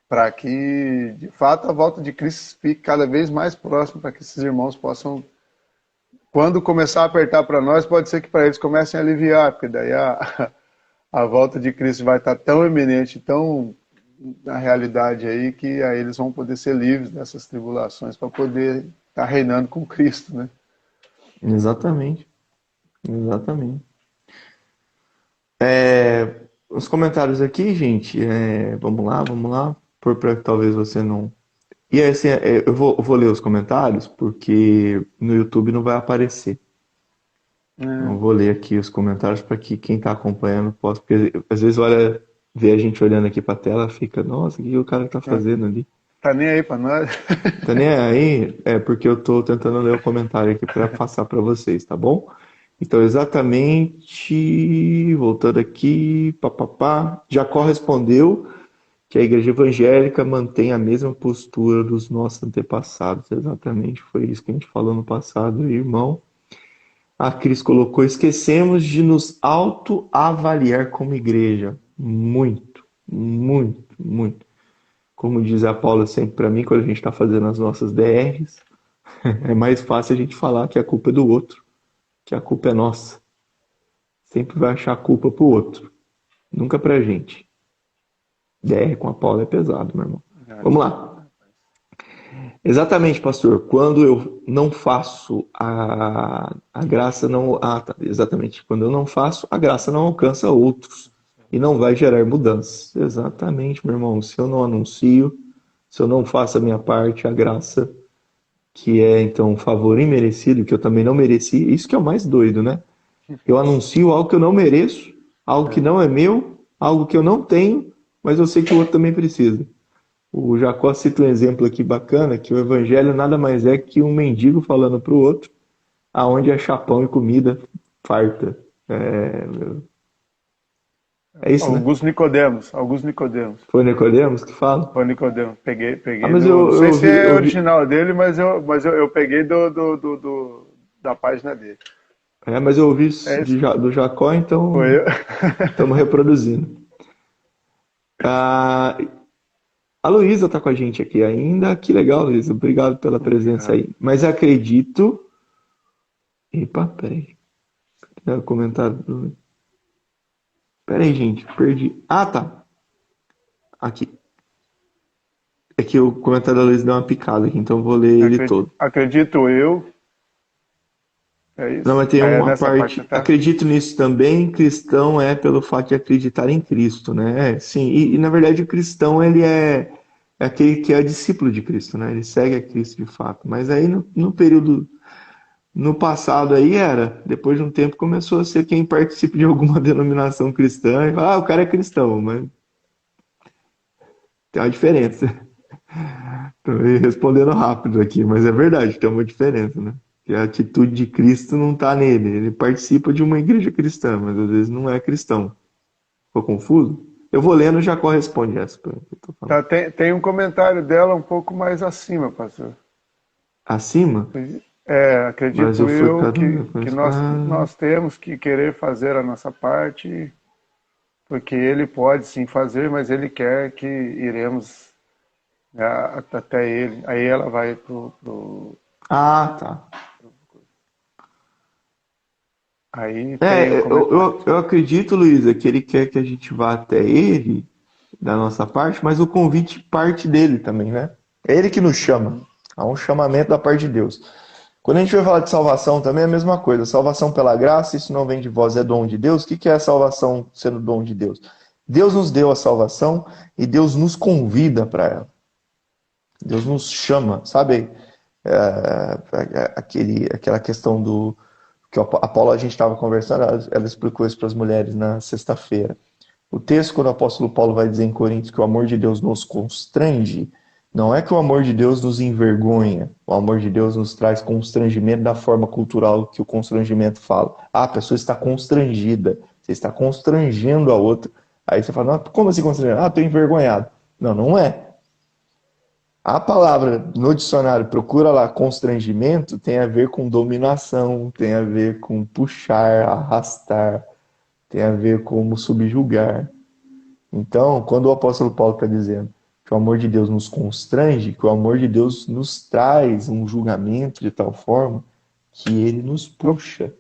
para que, de fato, a volta de Cristo fique cada vez mais próxima, para que esses irmãos possam, quando começar a apertar para nós, pode ser que para eles comecem a aliviar, porque daí a volta de Cristo vai estar tão iminente, tão na realidade aí, que aí eles vão poder ser livres dessas tribulações, para poder estar reinando com Cristo, né? Exatamente, exatamente. Os comentários aqui, gente, vamos lá, para que talvez você não... E aí, assim, eu vou ler os comentários, porque no YouTube não vai aparecer. Eu vou ler aqui os comentários para que quem está acompanhando possa... Porque às vezes vê a gente olhando aqui para a tela, fica, nossa, o que o cara está fazendo ali? Tá nem aí para nós? Tá nem aí? É porque eu tô tentando ler o comentário aqui para passar para vocês, tá bom? Então, exatamente, voltando aqui, papapá, Jacó respondeu que a igreja evangélica mantém a mesma postura dos nossos antepassados. Exatamente, foi isso que a gente falou no passado, irmão. A Cris colocou, esquecemos de nos autoavaliar como igreja. Muito, muito, muito. Como diz a Paula sempre para mim, quando a gente está fazendo as nossas DRs, é mais fácil a gente falar que a culpa é do outro, que a culpa é nossa. Sempre vai achar a culpa pro outro, nunca pra gente. DR com a Paula é pesado, meu irmão. Vamos lá. Exatamente, pastor. Quando eu não faço, a graça não... Ah, tá. Exatamente. Quando eu não faço, a graça não alcança outros e não vai gerar mudanças. Exatamente, meu irmão. Se eu não anuncio, se eu não faço a minha parte, a graça, que é, então, um favor imerecido, que eu também não mereci, isso que é o mais doido, né? Eu anuncio algo que eu não mereço, algo que não é meu, algo que eu não tenho, mas eu sei que o outro também precisa. O Jacó cita um exemplo aqui bacana, que o evangelho nada mais é que um mendigo falando para o outro, aonde é chapão e comida farta. É isso, né? Augusto Nicodemos. Foi Nicodemos que fala? Foi Nicodemos. Peguei Mas não sei se é eu vi... original dele, mas eu peguei da página dele. mas eu ouvi do Jacó, então Foi eu. estamos reproduzindo. A Luísa está com a gente aqui ainda. Que legal, Luísa. Obrigado pela presença aí. Mas acredito... Epa, peraí. O comentário... Peraí, gente. Perdi. Ah, tá. Aqui. É que o comentário da Luísa deu uma picada aqui, então eu vou ler ele todo. Acredito eu. É isso? Não, mas tem uma parte tá? Acredito nisso também. Cristão é pelo fato de acreditar em Cristo, né? Sim, e na verdade o cristão ele é aquele que é discípulo de Cristo, né? Ele segue a Cristo de fato. Mas aí no período, no passado aí depois de um tempo começou a ser quem participa de alguma denominação cristã e fala, o cara é cristão, mas tem uma diferença. Tô respondendo rápido aqui, mas é verdade, tem uma diferença, né? Que a atitude de Cristo não está nele. Ele participa de uma igreja cristã, mas às vezes não é cristão. Ficou confuso? Eu vou lendo e já corresponde essa. Tá, tem um comentário dela um pouco mais acima, pastor. Acima? Acredito eu que nós temos que querer fazer a nossa parte, porque ele pode sim fazer, mas ele quer que iremos até ele. Aí ela vai pro... Ah, tá. Aí eu acredito, Luísa, que ele quer que a gente vá até ele, da nossa parte, mas o convite parte dele também, né? É ele que nos chama. Há um chamamento da parte de Deus. Quando a gente vai falar de salvação também é a mesma coisa. Salvação pela graça, isso não vem de vós, é dom de Deus. O que é a salvação sendo dom de Deus? Deus nos deu a salvação e Deus nos convida para ela. Deus nos chama, sabe? Aquela questão do... que a Paula, a gente estava conversando, ela explicou isso para as mulheres na sexta-feira. O texto, quando o apóstolo Paulo vai dizer em Coríntios que o amor de Deus nos constrange, Não é que o amor de Deus nos envergonha, o amor de Deus nos traz constrangimento da forma cultural que o constrangimento fala. Ah, a pessoa está constrangida, você está constrangendo a outra. Aí você fala, como assim constrangendo? Ah, estou envergonhado. Não, não é. A palavra no dicionário, procura lá, constrangimento, tem a ver com dominação, tem a ver com puxar, arrastar, tem a ver com subjugar. Então, quando o apóstolo Paulo está dizendo que o amor de Deus nos constrange, que o amor de Deus nos traz um julgamento de tal forma que ele nos puxa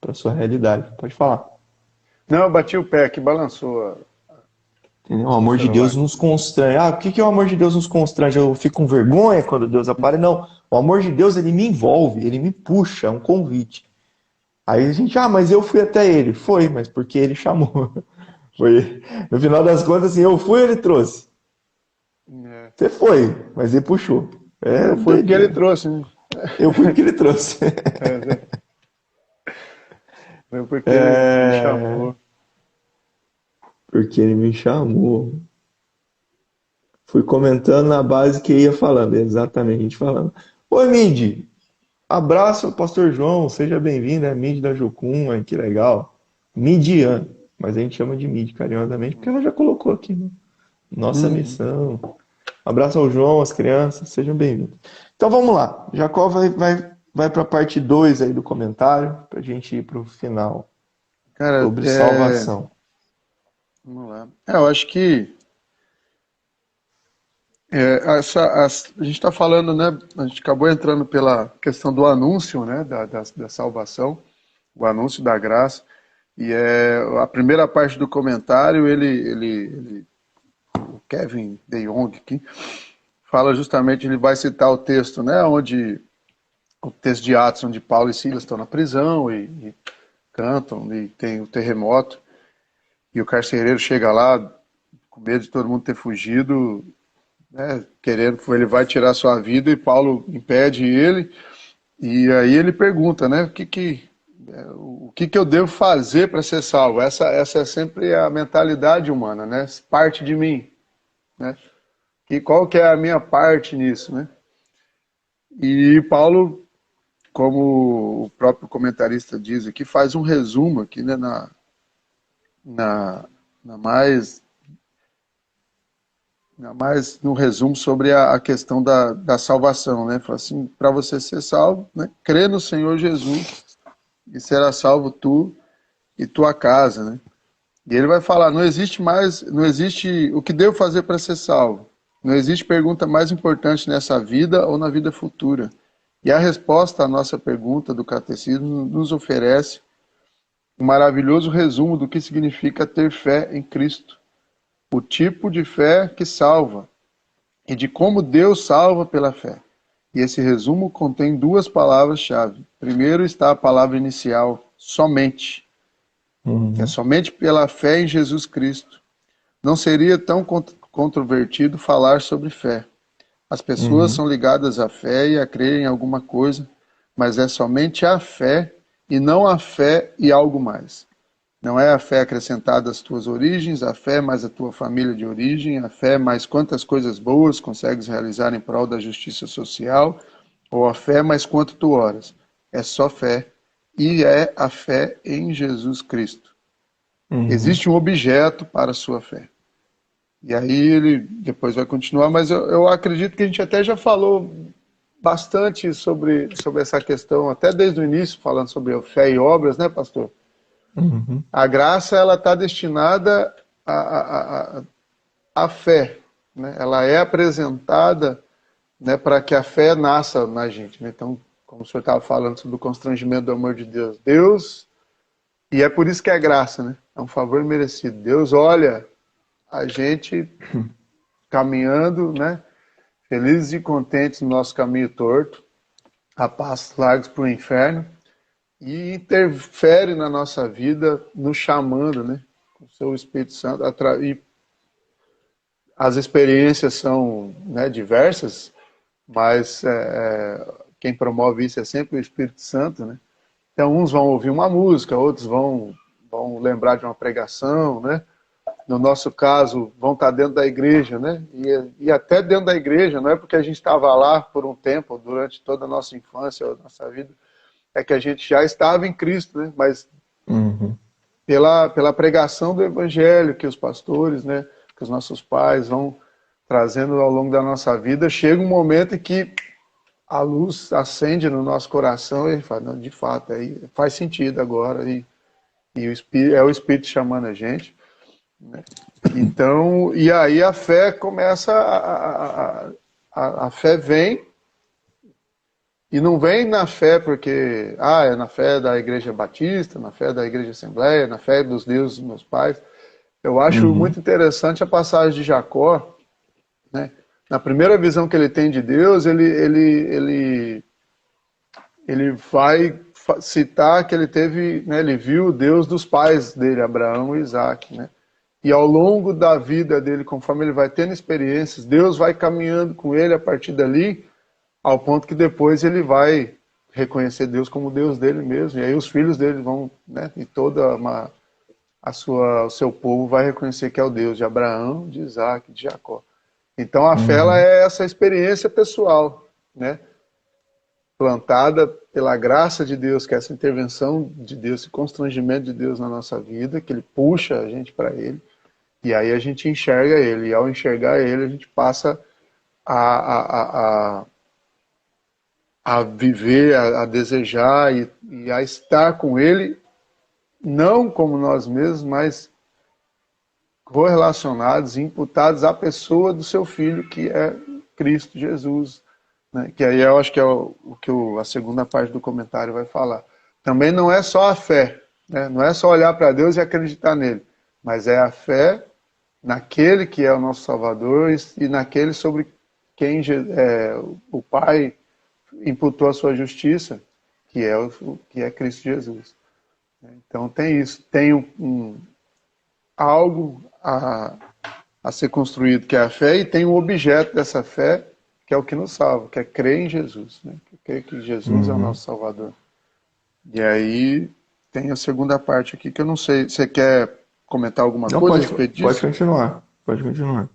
para a sua realidade. Pode falar. Não, eu bati o pé aqui, balançou Entendeu? O o amor de Deus celular. nos constrange. Ah, o que que o amor de Deus nos constrange? Eu fico com vergonha quando Deus aparece? Não. O amor de Deus, ele me envolve, ele me puxa, é um convite. Aí a gente, mas eu fui até ele. Foi, mas porque ele chamou. Foi. No final das contas, assim, eu fui, ele trouxe. É. Você foi, mas ele puxou. É Eu fui porque ele doideira. trouxe, né? Eu fui porque ele trouxe. É, foi porque ele me É, chamou. porque ele me chamou. Fui comentando na base que ia falando, exatamente, a gente falando. Oi, Midi, abraço, Pastor João, seja bem-vindo, é Midi da Jocum, que legal. Midian, mas a gente chama de Midi carinhosamente, porque ela já colocou aqui, né? Nossa Uhum. missão. Abraço ao João, às crianças, sejam bem-vindos. Então vamos lá, Jacó vai para a parte 2 aí do comentário, para a gente ir para o final, Cara, sobre salvação. vamos lá. Eu acho que a gente está falando, né? A gente acabou entrando pela questão do anúncio, né? Da salvação, o anúncio da graça. E a primeira parte do comentário, o Kevin De Jong aqui, fala justamente, ele vai citar o texto, né? O texto de Atos, onde Paulo e Silas estão na prisão e cantam, e tem o terremoto, e o carcereiro chega lá, com medo de todo mundo ter fugido, né, querendo, ele vai tirar sua vida, e Paulo impede ele, e aí ele pergunta, né, o que eu devo fazer para ser salvo? Essa é sempre a mentalidade humana, né, parte de mim, né, e qual que é a minha parte nisso, né? E Paulo, como o próprio comentarista diz aqui, faz um resumo aqui, né, na, na mais mais no resumo sobre a questão da salvação, né? Fala assim, para você ser salvo, né? Crê no Senhor Jesus e será salvo tu e tua casa, né? E ele vai falar, não existe o que devo fazer para ser salvo. Não existe pergunta mais importante nessa vida ou na vida futura. E a resposta à nossa pergunta do catecismo nos oferece um maravilhoso resumo do que significa ter fé em Cristo. O tipo de fé que salva e de como Deus salva pela fé. E esse resumo contém duas palavras-chave. Primeiro está a palavra inicial, somente, que é Uhum, somente pela fé em Jesus Cristo. Não seria tão controvertido falar sobre fé. As pessoas uhum, são ligadas à fé e a crer em alguma coisa, mas é somente a fé e não a fé e algo mais. Não é a fé acrescentada às tuas origens, a fé mais a tua família de origem, a fé mais quantas coisas boas consegues realizar em prol da justiça social, ou a fé mais quanto tu oras. É só fé, e é a fé em Jesus Cristo. uhum. Existe um objeto para a sua fé. E aí ele depois vai continuar, mas eu acredito que a gente até já falou bastante sobre essa questão, até desde o início, falando sobre a fé e obras, né, pastor? Uhum, A graça ela está destinada à fé, né? Ela é apresentada, né, para que a fé nasça na gente, né? Então, como o senhor estava falando sobre o constrangimento do amor de Deus, e é por isso que é graça, né? É um favor merecido. Deus olha a gente caminhando, né, felizes e contentes no nosso caminho torto, a passos largos para o inferno, e interfere na nossa vida, nos chamando, né, com o seu Espírito Santo, e as experiências são, né, diversas, mas quem promove isso é sempre o Espírito Santo, né? Então uns vão ouvir uma música, outros vão lembrar de uma pregação, né? no nosso caso, vão estar dentro da igreja, né? E até dentro da igreja, não é porque a gente estava lá por um tempo, durante toda a nossa infância, a nossa vida, é que a gente já estava em Cristo, né? Mas Uhum. pela pregação do Evangelho que os pastores, né, que os nossos pais vão trazendo ao longo da nossa vida, chega um momento em que a luz acende no nosso coração e a gente fala, não, de fato, aí faz sentido agora, e é o Espírito chamando a gente. Né? Então, e aí a fé começa, a fé vem, e não vem na fé porque, é na fé da Igreja Batista, na fé da Igreja Assembleia, na fé dos deuses dos meus pais. Eu acho Uhum. muito interessante a passagem de Jacó, né? Na primeira visão que ele tem de Deus, ele vai citar que ele teve, né, ele viu o Deus dos pais dele, Abraão e Isaac, né? E ao longo da vida dele, conforme ele vai tendo experiências, Deus vai caminhando com ele a partir dali, ao ponto que depois ele vai reconhecer Deus como Deus dele mesmo. E aí os filhos dele vão, né, e o seu povo vai reconhecer que é o Deus de Abraão, de Isaac, de Jacó. Então a fé ela Uhum. é essa experiência pessoal, né? Plantada pela graça de Deus, que é essa intervenção de Deus, esse constrangimento de Deus na nossa vida, que ele puxa a gente para ele, e aí a gente enxerga ele, e ao enxergar ele, a gente passa a, a, a, a viver, a desejar e a estar com ele, não como nós mesmos, mas correlacionados, imputados à pessoa do seu filho, que é Cristo Jesus. Né? Que aí eu acho que é o que a segunda parte do comentário vai falar. Também não é só a fé, né? Não é só olhar para Deus e acreditar nele, mas é a fé naquele que é o nosso Salvador e naquele sobre quem o Pai imputou a sua justiça, que é Cristo Jesus. Então tem isso, tem algo a ser construído, que é a fé, e tem um objeto dessa fé, que é o que nos salva, que é crer em Jesus, né? Que crer que Jesus é o Uhum. nosso Salvador. E aí tem a segunda parte aqui, que eu não sei, você quer comentar alguma Não, coisa a pode, respeito pode disso? continuar. Pode continuar.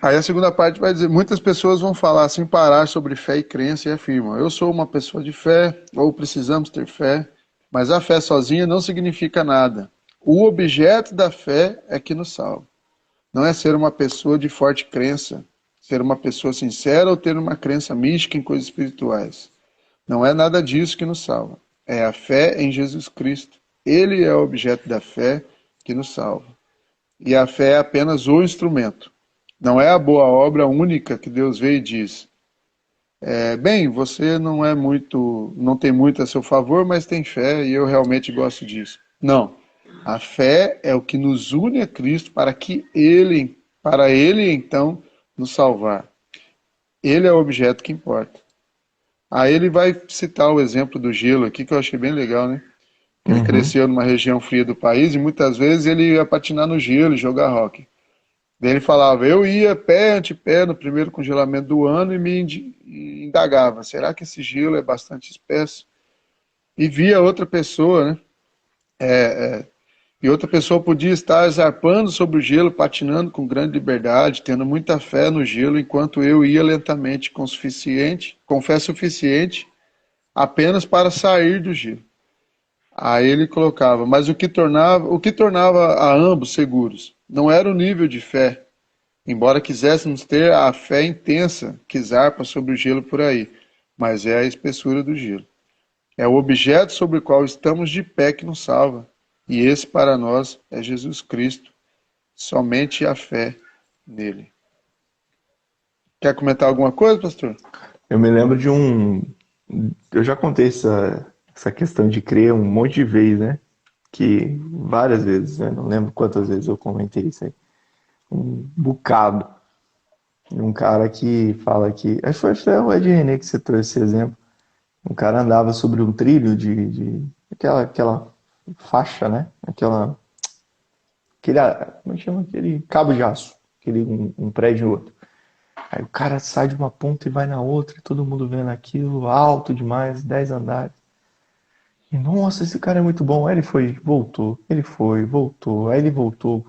Aí a segunda parte vai dizer, muitas pessoas vão falar sem parar sobre fé e crença e afirmam, eu sou uma pessoa de fé, ou precisamos ter fé, mas a fé sozinha não significa nada. O objeto da fé é que nos salva. Não é ser uma pessoa de forte crença, ser uma pessoa sincera ou ter uma crença mística em coisas espirituais. Não é nada disso que nos salva. É a fé em Jesus Cristo. Ele é o objeto da fé que nos salva. E a fé é apenas o instrumento. Não é a boa obra única que Deus vê e diz: bem, você não tem muito a seu favor, mas tem fé e eu realmente gosto disso. Não. A fé é o que nos une a Cristo para Ele então nos salvar. Ele é o objeto que importa. Aí ele vai citar o exemplo do gelo aqui, que eu achei bem legal, né? Ele Uhum. cresceu numa região fria do país e muitas vezes ele ia patinar no gelo e jogar hóquei. Daí ele falava, eu ia pé ante pé no primeiro congelamento do ano e me indagava, será que esse gelo é bastante espesso? E via outra pessoa, né? E outra pessoa podia estar zarpando sobre o gelo, patinando com grande liberdade, tendo muita fé no gelo, enquanto eu ia lentamente com fé suficiente apenas para sair do gelo. Aí ele colocava, mas o que tornava a ambos seguros não era o nível de fé, embora quiséssemos ter a fé intensa que zarpa sobre o gelo por aí, mas é a espessura do gelo. É o objeto sobre o qual estamos de pé que nos salva. E esse para nós é Jesus Cristo, somente a fé nele. Quer comentar alguma coisa, pastor? Eu me lembro de um. Eu já contei essa questão de crer um monte de vezes, né? Que várias vezes, né? Não lembro quantas vezes eu comentei isso aí. Um bocado. Um cara que fala que. Acho que foi até o Ed René que você trouxe esse exemplo. Um cara andava sobre um trilho aquela faixa, né? Como é que chama? Aquele cabo de aço. Um prédio e outro. Aí o cara sai de uma ponta e vai na outra, e todo mundo vendo aquilo, alto demais, 10 andares. E, nossa, esse cara é muito bom. Aí ele foi, voltou, ele foi, voltou, aí ele voltou,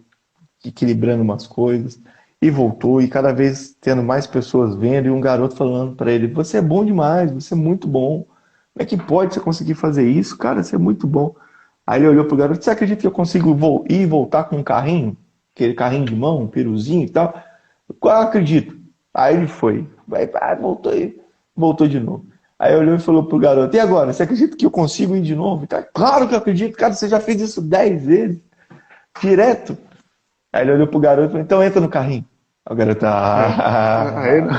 equilibrando umas coisas, e voltou, e cada vez tendo mais pessoas vendo, e um garoto falando pra ele: Você é bom demais, você é muito bom. Como é que pode você conseguir fazer isso? Cara, você é muito bom. Aí ele olhou pro garoto: Você acredita que eu consigo ir e voltar com um carrinho? Aquele carrinho de mão, um piruzinho e tal? Eu acredito. Aí ele foi. Aí voltou de novo. Aí olhou e falou pro garoto: E agora? Você acredita que eu consigo ir de novo? Tá, claro que eu acredito, cara. Você já fez isso 10 vezes, direto. Aí ele olhou pro garoto e falou: Então entra no carrinho. Aí o garoto: É. Aí não,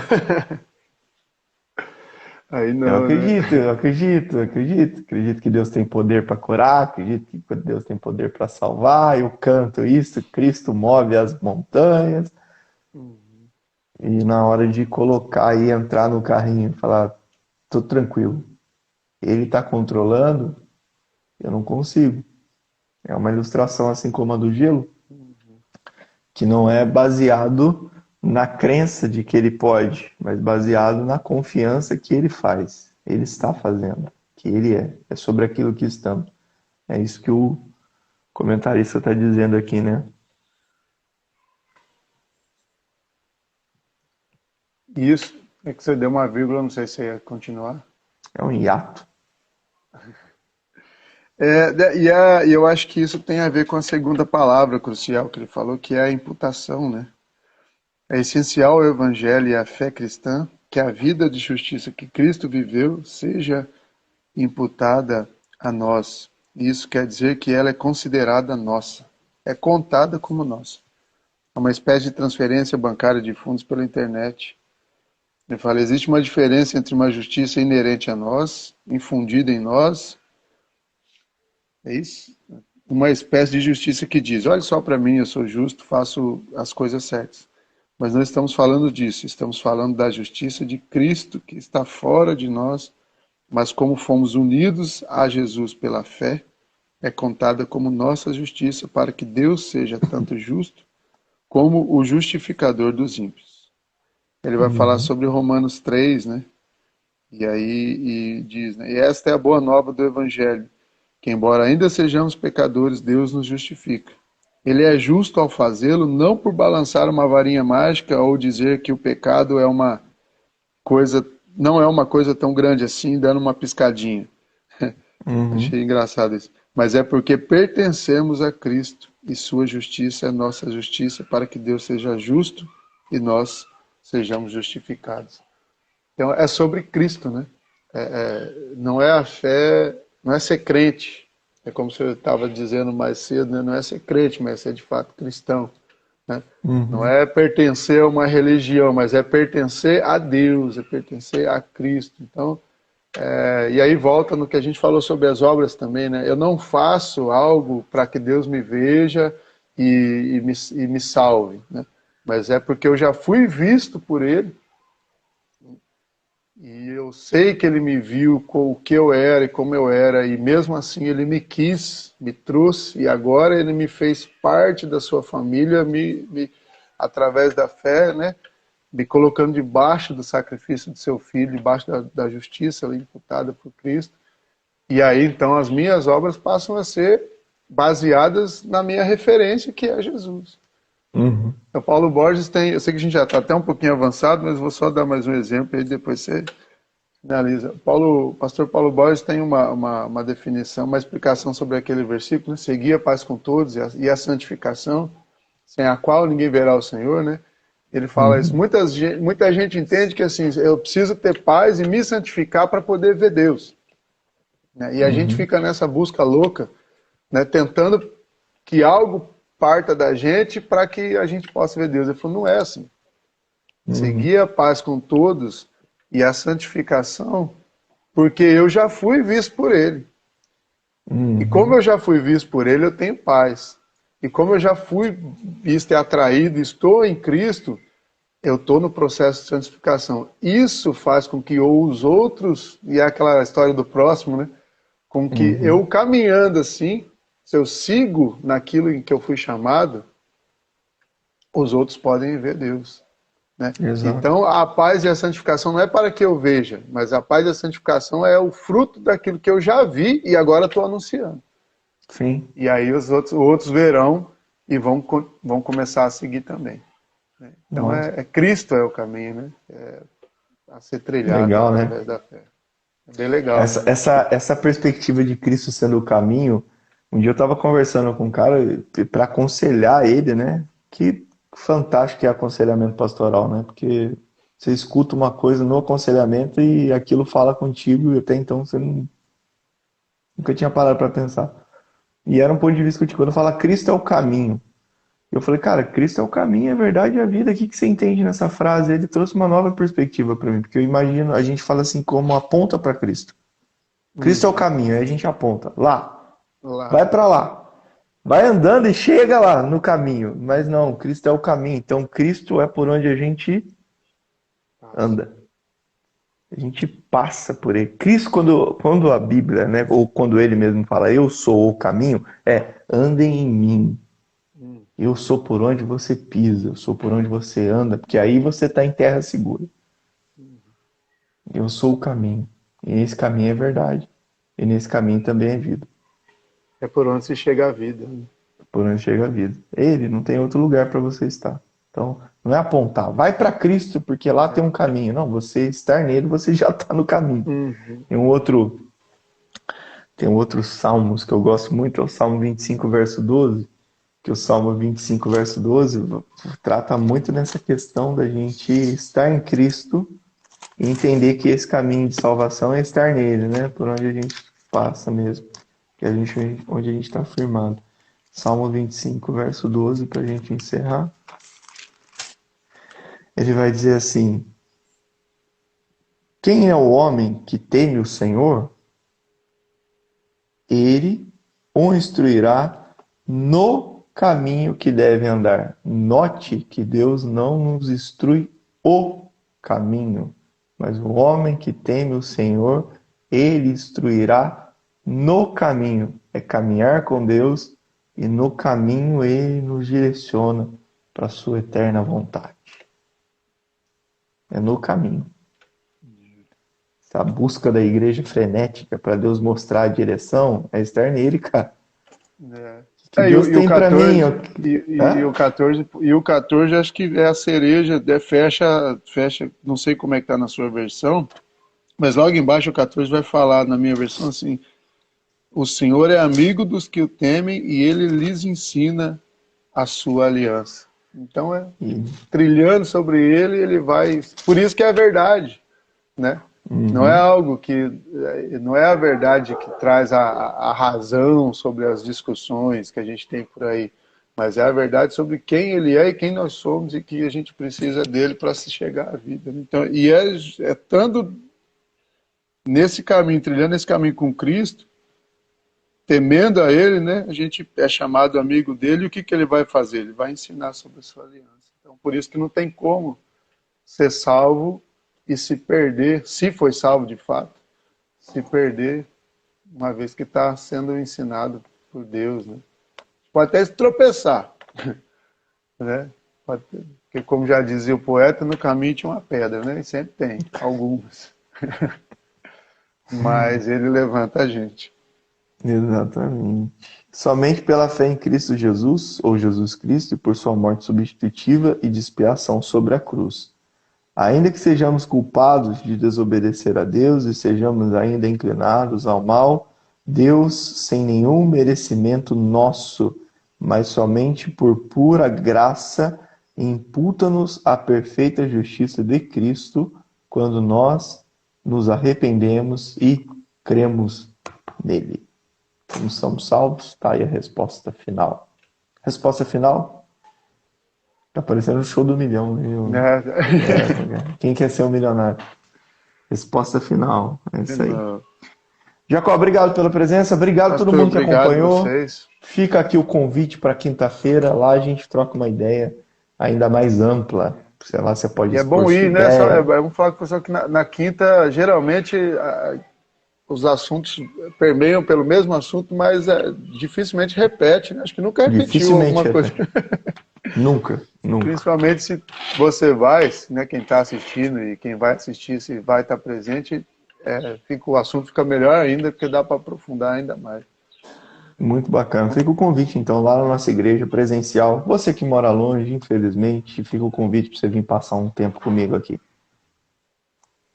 Ah, aí eu não, né? acredito, eu acredito, eu acredito. Acredito que Deus tem poder para curar, acredito que Deus tem poder para salvar. Eu canto isso, Cristo move as montanhas. E na hora de colocar e entrar no carrinho, falar: Tô tranquilo. Ele está controlando, eu não consigo. É uma ilustração assim como a do gelo, que não é baseado na crença de que ele pode, mas baseado na confiança que ele faz, ele está fazendo, que ele é. É sobre aquilo que estamos. É isso que o comentarista está dizendo aqui, né? Isso, é que você deu uma vírgula, não sei se você ia continuar. É um hiato. E eu acho que isso tem a ver com a segunda palavra crucial que ele falou, que é a imputação, né? É essencial ao Evangelho e à fé cristã que a vida de justiça que Cristo viveu seja imputada a nós. Isso quer dizer que ela é considerada nossa, é contada como nossa. É uma espécie de transferência bancária de fundos pela internet. Ele fala: existe uma diferença entre uma justiça inerente a nós, infundida em nós, é isso? Uma espécie de justiça que diz: olha só para mim, eu sou justo, faço as coisas certas. Mas não estamos falando disso, estamos falando da justiça de Cristo, que está fora de nós, mas como fomos unidos a Jesus pela fé, é contada como nossa justiça, para que Deus seja tanto justo como o justificador dos ímpios. Ele vai falar Uhum. sobre Romanos 3, né? E aí diz, né? E esta é a boa nova do Evangelho, que embora ainda sejamos pecadores, Deus nos justifica. Ele é justo ao fazê-lo, não por balançar uma varinha mágica ou dizer que o pecado é uma coisa, não é uma coisa tão grande assim, dando uma piscadinha. Uhum. Achei engraçado isso. Mas é porque pertencemos a Cristo e sua justiça é nossa justiça, para que Deus seja justo e nós sejamos justificados. Então é sobre Cristo, né? Não é a fé, não é ser crente. É como você estava dizendo mais cedo, né? Não é ser crente, mas é ser de fato cristão. Né? Não Uhum. é pertencer a uma religião, mas é pertencer a Deus, é pertencer a Cristo. Então, e aí volta no que a gente falou sobre as obras também, né? Eu não faço algo para que Deus me veja e me salve, né? Mas é porque eu já fui visto por Ele e eu sei que Ele me viu com o que eu era e como eu era, e mesmo assim Ele me quis, me trouxe, e agora Ele me fez parte da sua família, através da fé, né? Me colocando debaixo do sacrifício do seu filho, debaixo da justiça imputada por Cristo. E aí, então, as minhas obras passam a ser baseadas na minha referência, que é Jesus. Uhum. Então, Paulo Borges tem, eu sei que a gente já está até um pouquinho avançado, mas vou só dar mais um exemplo e depois você finaliza. Pastor Paulo Borges tem uma definição, uma explicação sobre aquele versículo, né? Seguir a paz com todos e a santificação, sem a qual ninguém verá o Senhor, né? Ele fala isso. Uhum. Muita gente entende que assim, eu preciso ter paz e me santificar para poder ver Deus. Né? E a gente Uhum. fica nessa busca louca, né? Tentando que algo parta da gente para que a gente possa ver Deus. Ele falou: não é assim. Uhum. Seguir a paz com todos e a santificação, porque eu já fui visto por Ele. E como Uhum. eu já fui visto por Ele, eu tenho paz. E como eu já fui visto e atraído, estou em Cristo, eu estou no processo de santificação. Isso faz com que os outros, e é aquela história do próximo, né? Com que Uhum. eu caminhando assim, se eu sigo naquilo em que eu fui chamado, os outros podem ver Deus. né? Exato. Então, a paz e a santificação não é para que eu veja, mas a paz e a santificação é o fruto daquilo que eu já vi e agora estou anunciando. Sim. E aí os outros verão e vão começar a seguir também, né? Então, Nossa, Cristo é o caminho, né? A ser trilhado legal, né? através da fé. É bem legal. Essa perspectiva de Cristo sendo o caminho, um dia eu estava conversando com um cara para aconselhar ele, né? Que fantástico que é aconselhamento pastoral, né? Porque você escuta uma coisa no aconselhamento e aquilo fala contigo e até então você nunca tinha parado para pensar. E era um ponto de vista que eu quando fala Cristo é o caminho. Eu falei, cara, Cristo é o caminho, é a verdade e a vida. O que você entende nessa frase? Ele trouxe uma nova perspectiva para mim, porque eu imagino, a gente fala assim como aponta para Cristo. Cristo é o caminho, aí a gente aponta. Lá. Lá. Vai para lá. Vai andando e chega lá no caminho. Mas não, Cristo é o caminho. Então Cristo é por onde a gente anda. A gente passa por ele. Cristo, quando a Bíblia, né, ou quando ele mesmo fala, eu sou o caminho, andem em mim. Eu sou por onde você pisa, eu sou por onde você anda, porque aí você está em terra segura. Eu sou o caminho. E esse caminho é verdade. E nesse caminho também é vida. É por onde se chega a vida, né? Por onde chega a vida. Ele não tem outro lugar para você estar. Então, não é apontar, vai para Cristo, porque lá tem um caminho. Não, você estar nele, você já está no caminho. Tem um outro Salmos que eu gosto muito, é o Salmo 25, verso 12, que o Salmo 25, verso 12 trata muito nessa questão da gente estar em Cristo e entender que esse caminho de salvação é estar nele, né? Por onde a gente passa mesmo, que onde a gente está firmado. Salmo 25, verso 12, para a gente encerrar. Ele vai dizer assim: quem é o homem que teme o Senhor? Ele o instruirá no caminho que deve andar. Note que Deus não nos instrui o caminho, mas o homem que teme o Senhor, ele instruirá no caminho. É caminhar com Deus e no caminho ele nos direciona para a sua eterna vontade. É no caminho. Essa busca da igreja frenética para Deus mostrar a direção é estar nele, cara. Que Deus tem para mim. E o 14 acho que é a cereja, fecha, não sei como é que tá na sua versão, mas logo embaixo o 14 vai falar na minha versão assim: o Senhor é amigo dos que o temem e ele lhes ensina a sua aliança. Então trilhando sobre ele vai. Por isso que é a verdade, né? Não é algo que. Não é a verdade que traz a razão sobre as discussões que a gente tem por aí, mas é a verdade sobre quem ele é e quem nós somos e que a gente precisa dele para se chegar à vida. Então, e estando nesse caminho, trilhando esse caminho com Cristo, temendo a ele, né? A gente é chamado amigo dele e o que ele vai fazer? Ele vai ensinar sobre a sua aliança. Então, por isso que não tem como ser salvo e se perder, se foi salvo de fato, se perder, uma vez que está sendo ensinado por Deus, né? Pode até se tropeçar, né? Porque, como já dizia o poeta, no caminho tinha uma pedra, né? E sempre tem, algumas. Mas ele levanta a gente. Exatamente. Somente pela fé em Cristo Jesus, ou Jesus Cristo, e por sua morte substitutiva e de expiação sobre a cruz. Ainda que sejamos culpados de desobedecer a Deus e sejamos ainda inclinados ao mal, Deus, sem nenhum merecimento nosso, mas somente por pura graça, imputa-nos a perfeita justiça de Cristo quando nós nos arrependemos e cremos nele. Como somos salvos? Está aí a resposta final. Resposta final? Tá parecendo o show do milhão, viu? Quem quer ser um milionário? Resposta final. É isso aí. Jacó, obrigado pela presença. Obrigado a todo mundo que acompanhou. Vocês. Fica aqui o convite para quinta-feira. Lá a gente troca uma ideia ainda mais ampla. Sei lá, você pode expor. É bom ir, né? Vamos falar com o pessoal que na quinta, geralmente, os assuntos permeiam pelo mesmo assunto, mas dificilmente repete, né? Acho que nunca repetiu alguma coisa. Nunca, nunca. Principalmente se você vai, né, quem está assistindo e quem vai assistir, se vai estar presente, o assunto fica melhor ainda, porque dá para aprofundar ainda mais. Muito bacana. Fica o convite, então, lá na nossa igreja presencial. Você que mora longe, infelizmente, fica o convite para você vir passar um tempo comigo aqui.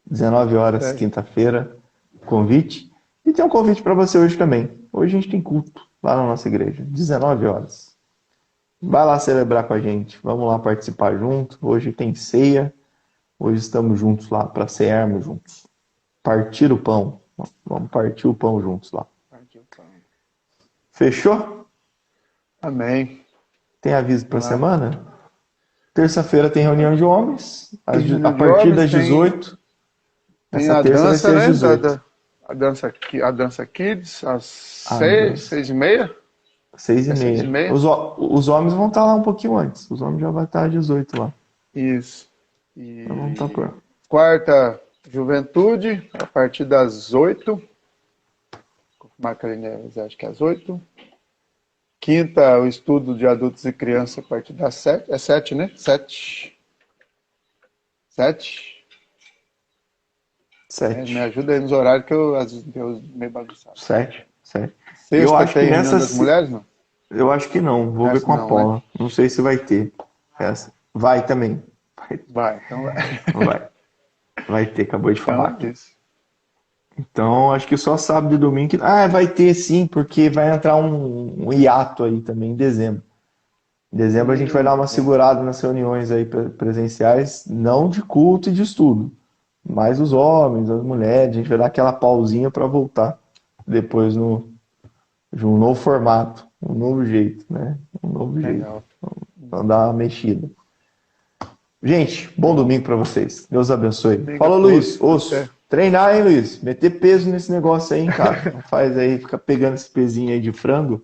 19 horas, É, quinta-feira, convite. E tem um convite para você hoje também. Hoje a gente tem culto lá na nossa igreja, 19 horas. Vai lá celebrar com a gente. Vamos lá participar junto. Hoje tem ceia. Hoje estamos juntos lá para cearmos juntos. Partir o pão. Vamos partir o pão juntos lá. Fechou? amém. Tem aviso para a Vamos lá. semana? Terça-feira tem reunião de homens. A Reunião de partir homens, das 18. Tem Essa a terça vai dança, ser às né? 18. A dança Kids, às A 6, dança. 6h30. 6h30? 6h30. Os homens vão estar lá um pouquinho antes. Os homens já vão estar às 18 lá. Isso. Então vamos estar por lá. Quarta, Juventude, a partir das 8. Marca ali, né? Acho que é às 8. Quinta, o estudo de adultos e crianças a partir das 7. É 7, né? 7. 7. Me 7. ajuda aí nos horários que eu meio bagunçado. 7. 7. Eu Sexta acho que tem reunião nessa. das mulheres, não? Eu acho que não. Vou ver Essa com a não, Paula. né? Não sei se vai ter. Essa. Vai também. Vai, então vai. Vai. Vai ter, acabou de falar. Então é isso. Então, acho que só sábado e domingo. Vai ter sim, porque vai entrar um hiato aí também em dezembro. Em dezembro a gente vai dar uma segurada nas reuniões aí presenciais, não de culto e de estudo, mas os homens, as mulheres, a gente vai dar aquela pausinha para voltar depois de um novo formato, um novo jeito, né? Um novo jeito. Legal. Vamos dar uma mexida. Gente, bom domingo para vocês. Deus abençoe. Domingo Fala, a Luiz. todos. Osso. Treinar, hein, Luiz? Meter peso nesse negócio aí, hein, cara? Não faz aí, fica pegando esse pezinho aí de frango.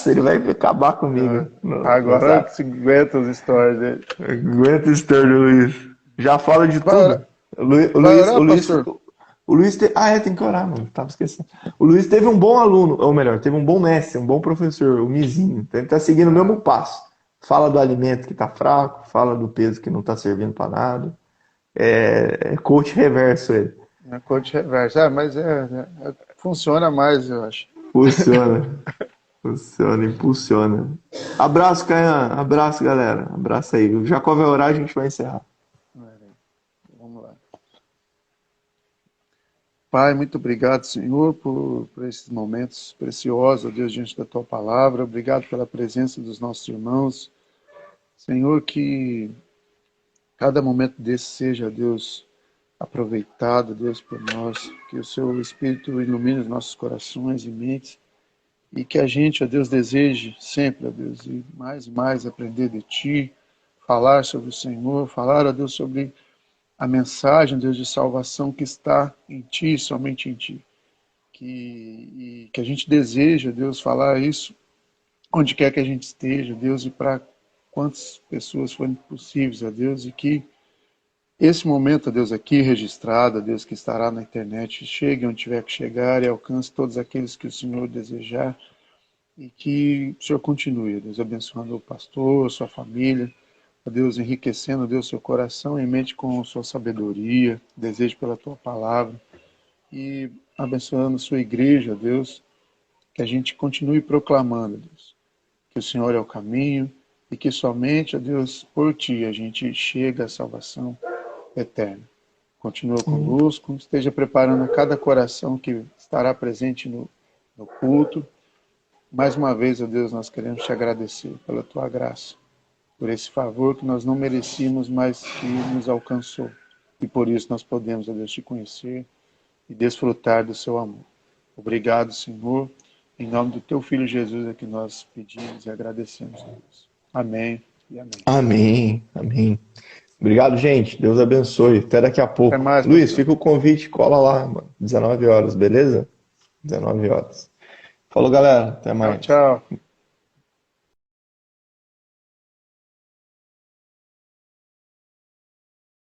Ele vai acabar comigo. Agora se aguenta as histórias dele. Aguenta esse turno, Luiz. Já fala de tudo. O Luiz tem que orar, mano. Tava esquecendo. O Luiz teve um bom aluno, ou melhor, teve um bom mestre, um bom professor, o Mizinho. Ele tá seguindo o mesmo passo. Fala do alimento que tá fraco, fala do peso que não tá servindo para nada. É coach reverso ele. É coach reverso. Mas funciona mais, eu acho. Funciona. Funciona, impulsiona. Abraço, Caian. Abraço, galera. Abraço aí. O Jacó vai orar, a gente vai encerrar. Vamos lá. Pai, muito obrigado, Senhor, por esses momentos preciosos, ó Deus, diante da Tua palavra. Obrigado pela presença dos nossos irmãos. Senhor, que cada momento desse seja, Deus, aproveitado, Deus, por nós. Que o Seu Espírito ilumine os nossos corações e mentes. E que a gente, ó Deus, deseje sempre, ó Deus, e mais aprender de Ti, falar sobre o Senhor, falar, ó Deus, sobre a mensagem, Deus, de salvação que está em Ti, somente em Ti. Que a gente deseja, Deus, falar isso onde quer que a gente esteja, Deus, e para quantas pessoas forem possíveis, ó Deus, e que esse momento, ó Deus, aqui registrado, ó Deus, que estará na internet, chegue onde tiver que chegar e alcance todos aqueles que o Senhor desejar, e que o Senhor continue, ó Deus, abençoando o pastor, sua família, ó Deus, enriquecendo, ó Deus, seu coração e mente com sua sabedoria, desejo pela tua palavra, e abençoando sua igreja, ó Deus, que a gente continue proclamando, ó Deus, que o Senhor é o caminho, e que somente, ó Deus, por Ti a gente chega à salvação eterna. Continua conosco, esteja preparando cada coração que estará presente no culto. Mais uma vez, ó Deus, nós queremos Te agradecer pela Tua graça, por esse favor que nós não merecíamos, mas que nos alcançou. E por isso nós podemos, ó Deus, Te conhecer e desfrutar do Seu amor. Obrigado, Senhor. Em nome do Teu Filho Jesus é que nós pedimos e agradecemos, Deus. Amém e amém. Amém. Amém. Obrigado, gente. Deus abençoe. Até daqui a pouco. Até mais, Luiz, pastor. fica o convite, cola lá, mano. 19 horas, beleza? 19 horas. Falou, galera. Até mais. Tchau.